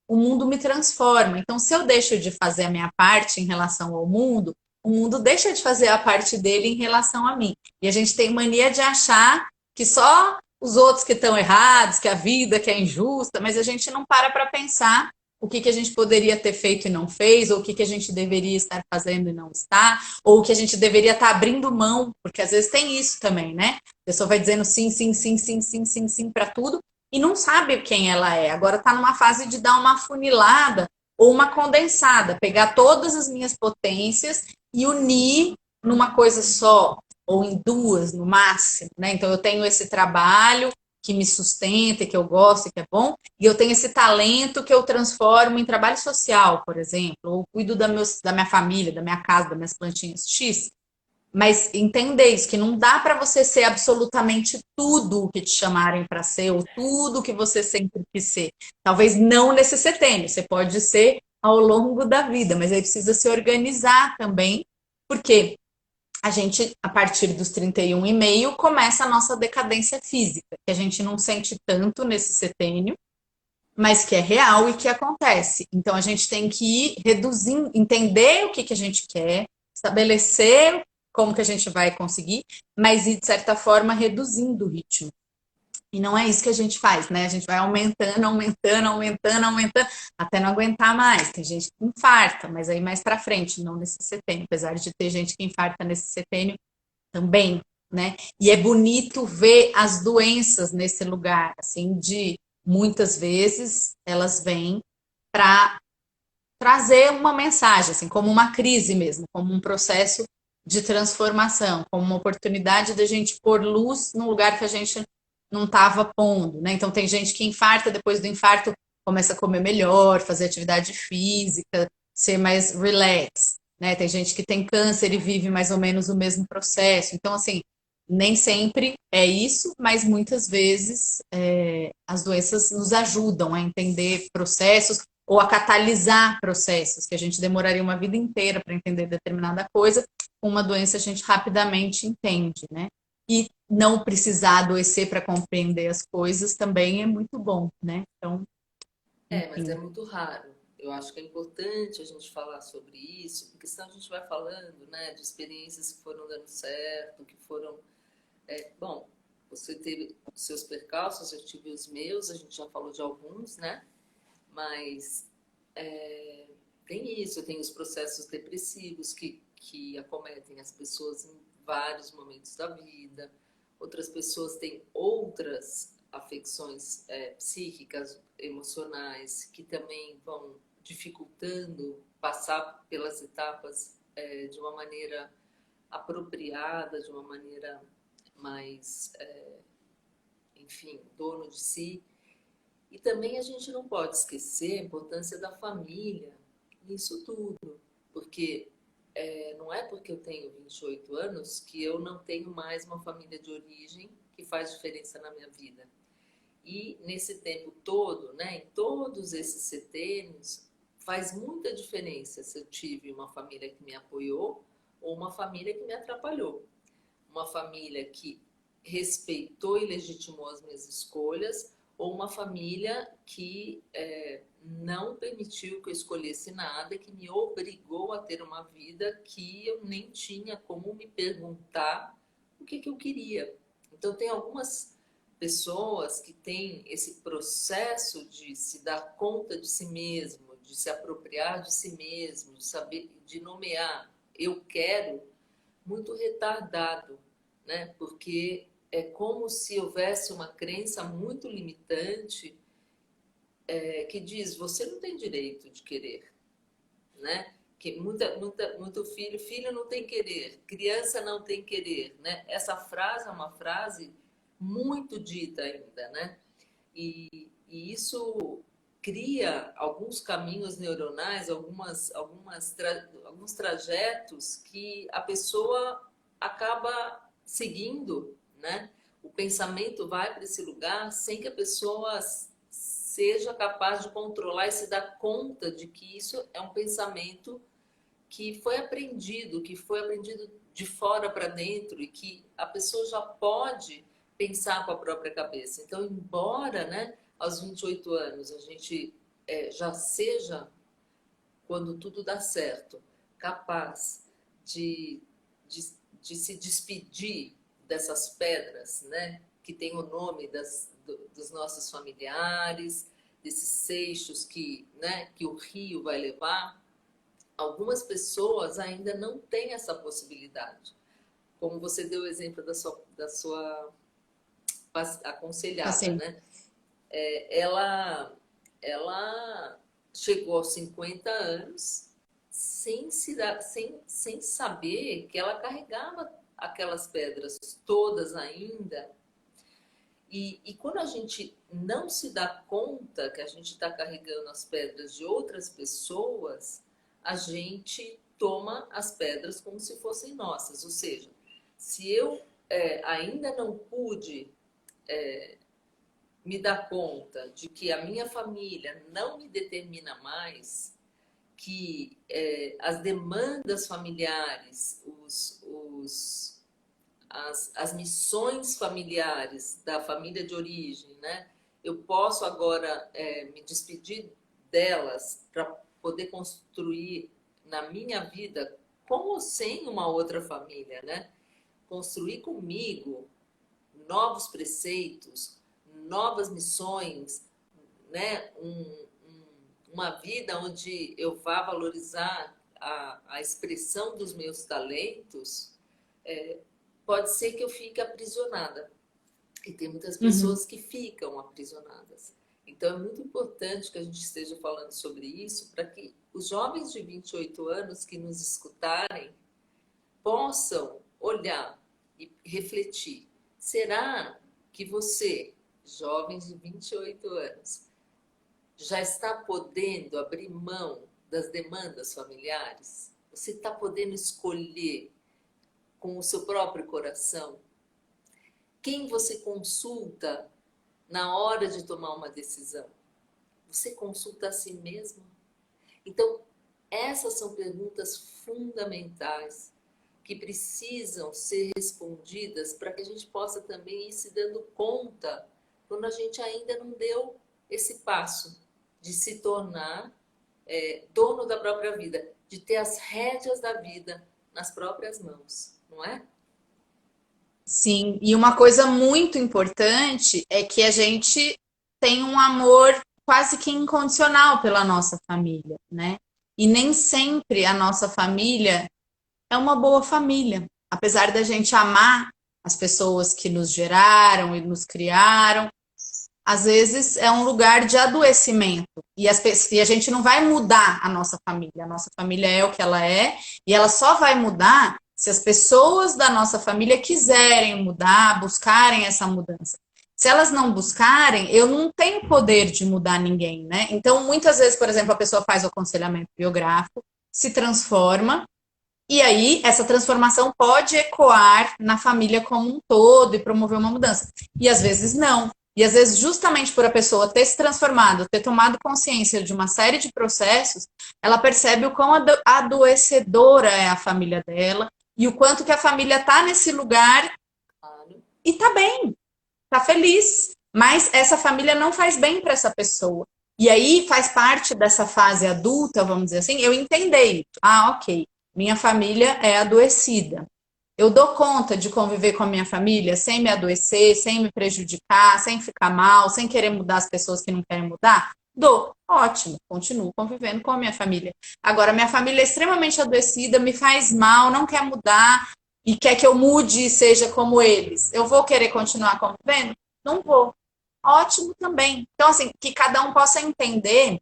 S2: o mundo me transforma. Então, se eu deixo de fazer a minha parte em relação ao mundo, o mundo deixa de fazer a parte dele em relação a mim. E a gente tem mania de achar que só os outros que estão errados, que a vida que é injusta, mas a gente não para pensar o que, que a gente poderia ter feito e não fez, ou o que, que a gente deveria estar fazendo e não está, ou o que a gente deveria estar abrindo mão, porque às vezes tem isso também, né? A pessoa vai dizendo sim, sim, sim, sim, sim, sim, sim para tudo e não sabe quem ela é. Agora está numa fase de dar uma funilada ou uma condensada, pegar todas as minhas potências e unir numa coisa só, ou em duas no máximo, né? Então eu tenho esse trabalho que me sustenta, que eu gosto e que é bom, e eu tenho esse talento que eu transformo em trabalho social, por exemplo, ou cuido da minha família, da minha casa, das minhas plantinhas X. Mas entender isso, que não dá para você ser absolutamente tudo o que te chamarem para ser, ou tudo o que você sempre quis ser. Talvez não nesse setênio, você pode ser ao longo da vida, mas aí precisa se organizar também, porque a gente, a partir dos 31,5, começa a nossa decadência física, que a gente não sente tanto nesse setênio, mas que é real e que acontece. Então a gente tem que ir reduzindo, entender o que, que a gente quer, estabelecer como que a gente vai conseguir, mas ir, de certa forma, reduzindo o ritmo. E não é isso que a gente faz, né? A gente vai aumentando, aumentando, aumentando, aumentando, até não aguentar mais. Tem gente que infarta, mas aí mais para frente, não nesse setênio, apesar de ter gente que infarta nesse setênio também, né? E é bonito ver as doenças nesse lugar, assim, de muitas vezes elas vêm para trazer uma mensagem, assim, como uma crise mesmo, como um processo de transformação, como uma oportunidade da gente pôr luz num lugar que a gente não estava pondo, né? Então tem gente que infarta, depois do infarto começa a comer melhor, fazer atividade física, ser mais relax, né? Tem gente que tem câncer e vive mais ou menos o mesmo processo. Então, assim, nem sempre é isso, mas muitas vezes as doenças nos ajudam a entender processos ou a catalisar processos que a gente demoraria uma vida inteira para entender determinada coisa, com uma doença a gente rapidamente entende, né? E não precisar adoecer para compreender as coisas também é muito bom, né? Então,
S1: Mas
S2: enfim.
S1: é muito raro. Eu acho que é importante a gente falar sobre isso, porque senão a gente vai falando, né, de experiências que foram dando certo, que foram. Bom, você teve os seus percalços, eu tive os meus, a gente já falou de alguns, né? Mas tem isso, tem os processos depressivos que acometem as pessoas em vários momentos da vida. Outras pessoas têm outras afecções psíquicas, emocionais, que também vão dificultando passar pelas etapas de uma maneira apropriada, de uma maneira mais, enfim, dono de si. E também a gente não pode esquecer a importância da família nisso tudo, porque não é porque eu tenho 28 anos que eu não tenho mais uma família de origem que faz diferença na minha vida. E nesse tempo todo, né, em todos esses setênios, faz muita diferença se eu tive uma família que me apoiou ou uma família que me atrapalhou. Uma família que respeitou e legitimou as minhas escolhas ou uma família que não permitiu que eu escolhesse nada, que me obrigou a ter uma vida que eu nem tinha como me perguntar o que eu queria. Então, tem algumas pessoas que têm esse processo de se dar conta de si mesmo, de se apropriar de si mesmo, de saber, de nomear eu quero, muito retardado, né? Porque é como se houvesse uma crença muito limitante que diz você não tem direito de querer, né? Que muito filho não tem querer, criança não tem querer, né? Essa frase é uma frase muito dita ainda, né? E isso cria alguns caminhos neuronais, alguns trajetos que a pessoa acaba seguindo, né? O pensamento vai para esse lugar sem que a pessoa seja capaz de controlar e se dar conta de que isso é um pensamento que foi aprendido de fora para dentro e que a pessoa já pode pensar com a própria cabeça. Então, embora, né, aos 28 anos a gente já seja, quando tudo dá certo, capaz de, de, de se despedir dessas pedras, né, que tem o nome dos nossos familiares, desses seixos que o rio vai levar, algumas pessoas ainda não têm essa possibilidade. Como você deu o exemplo da sua aconselhada,
S2: Assim,
S1: né? Ela chegou aos 50 anos sem saber que ela carregava aquelas pedras todas ainda. E quando a gente não se dá conta que a gente está carregando as pedras de outras pessoas, a gente toma as pedras como se fossem nossas. Ou seja, se eu ainda não pude me dar conta de que a minha família não me determina mais, que as demandas familiares, as missões familiares da família de origem, né? Eu posso agora me despedir delas para poder construir na minha vida, com ou sem uma outra família, né? Construir comigo novos preceitos, novas missões, né? Uma vida onde eu vá valorizar a expressão dos meus talentos, pode ser que eu fique aprisionada. E tem muitas
S2: Uhum.
S1: pessoas que ficam aprisionadas. Então, é muito importante que a gente esteja falando sobre isso para que os jovens de 28 anos que nos escutarem possam olhar e refletir. Será que você, jovem de 28 anos, já está podendo abrir mão das demandas familiares? Você está podendo escolher com o seu próprio coração? Quem você consulta na hora de tomar uma decisão? Você consulta a si mesmo? Então, essas são perguntas fundamentais que precisam ser respondidas para que a gente possa também ir se dando conta quando a gente ainda não deu esse passo de se tornar dono da própria vida, de ter as rédeas da vida nas próprias mãos, não é?
S2: Sim, e uma coisa muito importante é que a gente tem um amor quase que incondicional pela nossa família, né? E nem sempre a nossa família é uma boa família. Apesar da gente amar as pessoas que nos geraram e nos criaram, às vezes é um lugar de adoecimento. E a gente não vai mudar a nossa família. A nossa família é o que ela é, e ela só vai mudar se as pessoas da nossa família quiserem mudar, buscarem essa mudança. Se elas não buscarem, eu não tenho poder de mudar ninguém, né? Então, muitas vezes, por exemplo, a pessoa faz o aconselhamento biográfico, se transforma, e aí essa transformação pode ecoar na família como um todo e promover uma mudança. E às vezes não. E às vezes, justamente por a pessoa ter se transformado, ter tomado consciência de uma série de processos, ela percebe o quão adoecedora é a família dela e o quanto que a família está nesse lugar
S1: Claro.
S2: e tá bem, tá feliz. Mas essa família não faz bem para essa pessoa. E aí faz parte dessa fase adulta, vamos dizer assim, eu entender. Ah, ok, minha família é adoecida. Eu dou conta de conviver com a minha família sem me adoecer, sem me prejudicar, sem ficar mal, sem querer mudar as pessoas que não querem mudar? Dou. Ótimo, continuo convivendo com a minha família. Agora, minha família é extremamente adoecida, me faz mal, não quer mudar e quer que eu mude e seja como eles. Eu vou querer continuar convivendo? Não vou. Ótimo também. Então, assim, que cada um possa entender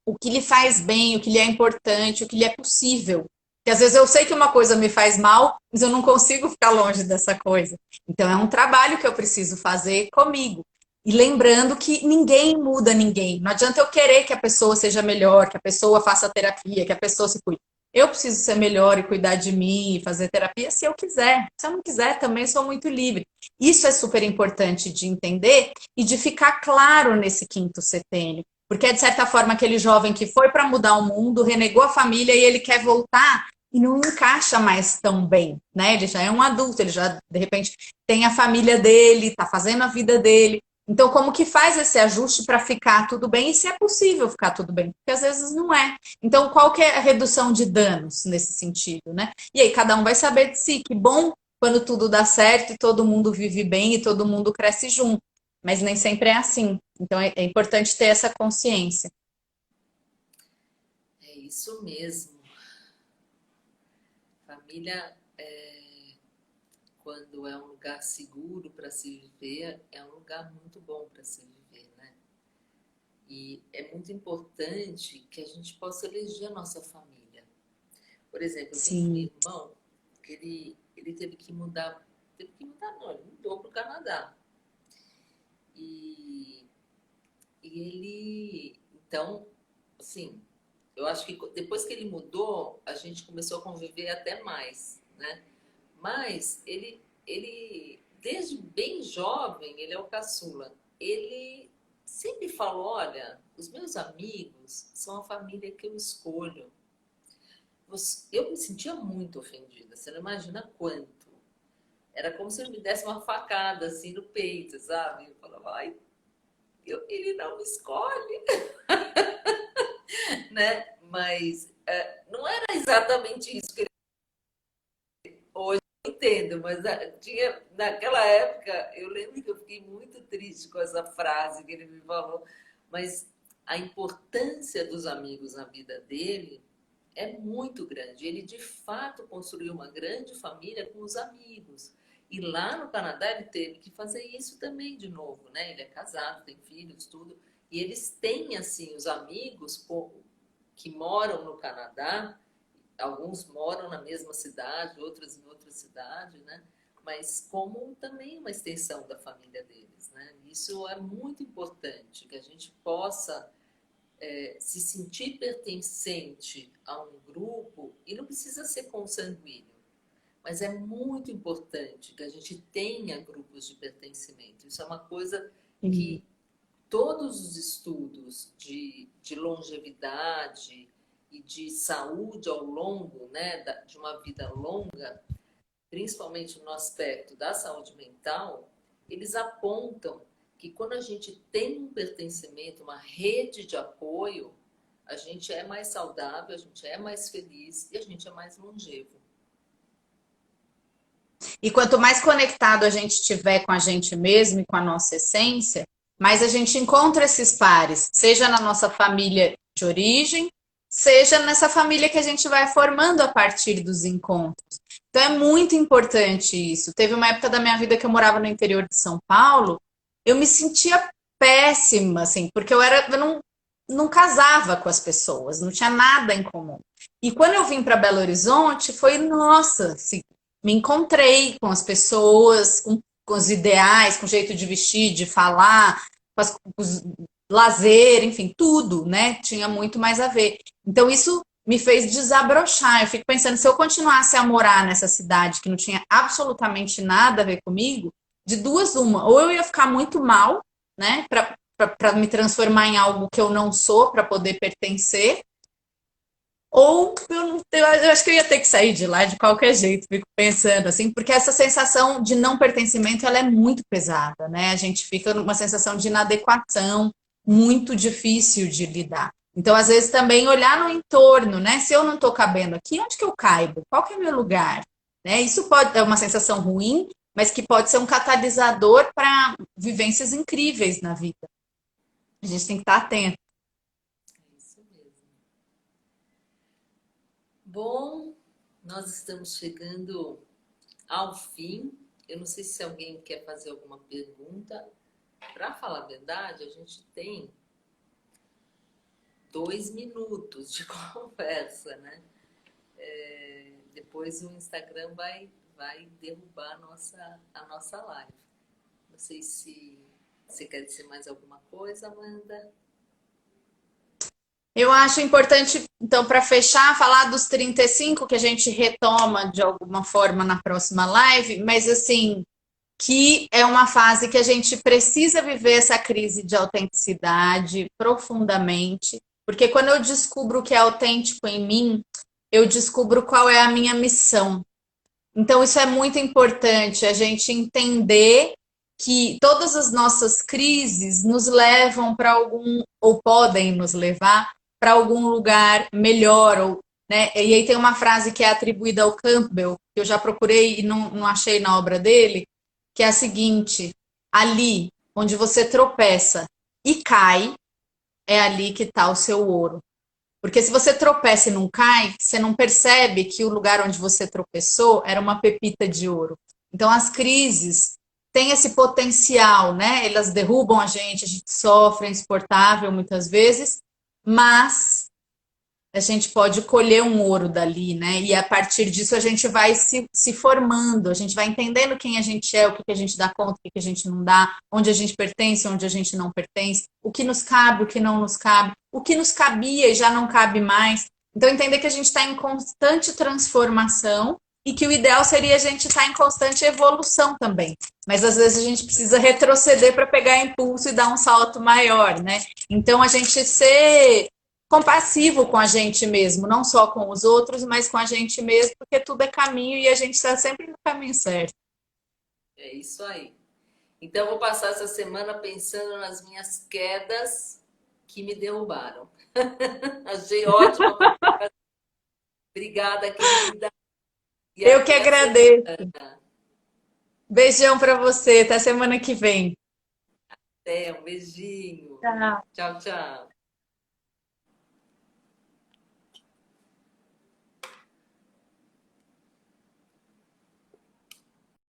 S2: o que lhe faz bem, o que lhe é importante, o que lhe é possível. Porque às vezes eu sei que uma coisa me faz mal, mas eu não consigo ficar longe dessa coisa. Então é um trabalho que eu preciso fazer comigo. E lembrando que ninguém muda ninguém. Não adianta eu querer que a pessoa seja melhor, que a pessoa faça terapia, que a pessoa se cuide. Eu preciso ser melhor e cuidar de mim e fazer terapia se eu quiser. Se eu não quiser, também sou muito livre. Isso é super importante de entender e de ficar claro nesse quinto setênio. Porque é, de certa forma, aquele jovem que foi para mudar o mundo, renegou a família e ele quer voltar e não encaixa mais tão bem, né? Ele já é um adulto, ele já, de repente, tem a família dele, está fazendo a vida dele. Então, como que faz esse ajuste para ficar tudo bem? E se é possível ficar tudo bem? Porque às vezes não é. Então, qual que é a redução de danos nesse sentido, né? E aí, cada um vai saber de si. Que bom quando tudo dá certo e todo mundo vive bem e todo mundo cresce junto. Mas nem sempre é assim. Então é importante ter essa consciência.
S1: É isso mesmo. Família, quando é um lugar seguro para se viver, é um lugar muito bom para se viver, né? E é muito importante que a gente possa eleger a nossa família. Por exemplo, eu tenho um
S2: Sim.
S1: irmão que ele teve que mudar não, ele mudou para o Canadá. E, e ele, então, assim, eu acho que depois que ele mudou, a gente começou a conviver até mais, né? Mas desde bem jovem, ele é o caçula. Ele sempre falou: olha, os meus amigos são a família que eu escolho. Eu me sentia muito ofendida, você não imagina quanto. Era como se ele me desse uma facada assim no peito, sabe? Eu falava: ai, ele não me escolhe, né? Mas não era exatamente isso que ele hoje entendo, mas naquela época, eu lembro que eu fiquei muito triste com essa frase que ele me falou, mas a importância dos amigos na vida dele é muito grande. Ele, de fato, construiu uma grande família com os amigos. E lá no Canadá ele teve que fazer isso também de novo, né? Ele é casado, tem filhos, tudo. E eles têm, assim, os amigos que moram no Canadá, alguns moram na mesma cidade, outros em outra cidade, né? Mas como também uma extensão da família deles, né? Isso é muito importante, que a gente possa se sentir pertencente a um grupo, e não precisa ser consanguíneo, mas é muito importante que a gente tenha grupos de pertencimento. Isso é uma coisa
S2: Sim.
S1: que todos os estudos de longevidade e de saúde ao longo, né, de uma vida longa, principalmente no aspecto da saúde mental, eles apontam que quando a gente tem um pertencimento, uma rede de apoio, a gente é mais saudável, a gente é mais feliz e a gente é mais longevo.
S2: E quanto mais conectado a gente estiver com a gente mesmo e com a nossa essência, mais a gente encontra esses pares, seja na nossa família de origem, seja nessa família que a gente vai formando a partir dos encontros. Então é muito importante isso. Teve uma época da minha vida que eu morava no interior de São Paulo, eu me sentia péssima, assim, porque eu não casava com as pessoas, não tinha nada em comum. E quando eu vim para Belo Horizonte, foi, nossa, assim, me encontrei com as pessoas, com os ideais, com o jeito de vestir, de falar, com os lazer, enfim, tudo, né? Tinha muito mais a ver. Então, isso me fez desabrochar. Eu fico pensando, se eu continuasse a morar nessa cidade que não tinha absolutamente nada a ver comigo, de duas, uma, ou eu ia ficar muito mal, né, para me transformar em algo que eu não sou, para poder pertencer, ou eu acho que eu ia ter que sair de lá de qualquer jeito, fico pensando assim, porque essa sensação de não pertencimento ela é muito pesada, né? A gente fica numa sensação de inadequação, muito difícil de lidar. Então, às vezes, também olhar no entorno, né? Se eu não estou cabendo aqui, onde que eu caibo? Qual que é o meu lugar? Né? Isso pode é uma sensação ruim, mas que pode ser um catalisador para vivências incríveis na vida. A gente tem que estar atento.
S1: É isso mesmo. Bom, nós estamos chegando ao fim. Eu não sei se alguém quer fazer alguma pergunta. Para falar a verdade, a gente tem 2 minutos de conversa, né? Depois o Instagram vai derrubar a nossa live. Não sei se você quer dizer mais alguma coisa, Amanda.
S2: Eu acho importante, então, para fechar, falar dos 35 que a gente retoma de alguma forma na próxima live, mas assim, que é uma fase que a gente precisa viver essa crise de autenticidade profundamente, porque quando eu descubro o que é autêntico em mim, eu descubro qual é a minha missão. Então, isso é muito importante, a gente entender que todas as nossas crises nos levam para algum, ou podem nos levar para algum lugar melhor. Ou, né? E aí tem uma frase que é atribuída ao Campbell, que eu já procurei e não achei na obra dele, que é a seguinte: ali onde você tropeça e cai, é ali que está o seu ouro. Porque se você tropeça e não cai, você não percebe que o lugar onde você tropeçou era uma pepita de ouro. Então, as crises têm esse potencial, né? Elas derrubam a gente sofre, é insuportável muitas vezes, mas a gente pode colher um ouro dali, né? E a partir disso a gente vai se formando, a gente vai entendendo quem a gente é, o que a gente dá conta, o que a gente não dá, onde a gente pertence, onde a gente não pertence, o que nos cabe, o que não nos cabe, o que nos cabia e já não cabe mais. Então, entender que a gente está em constante transformação e que o ideal seria a gente estar em constante evolução também. Mas às vezes a gente precisa retroceder para pegar impulso e dar um salto maior, né? Então, a gente ser compassivo com a gente mesmo, não só com os outros, mas com a gente mesmo, porque tudo é caminho e a gente está sempre no caminho certo.
S1: É isso aí. Então, vou passar essa semana pensando nas minhas quedas que me derrubaram. Achei ótima. Obrigada, querida. E
S2: Eu que
S1: até a
S2: agradeço.
S1: semana.
S2: Beijão para você. Até semana que vem.
S1: Até, um beijinho.
S2: Tchau.
S1: Tchau, tchau.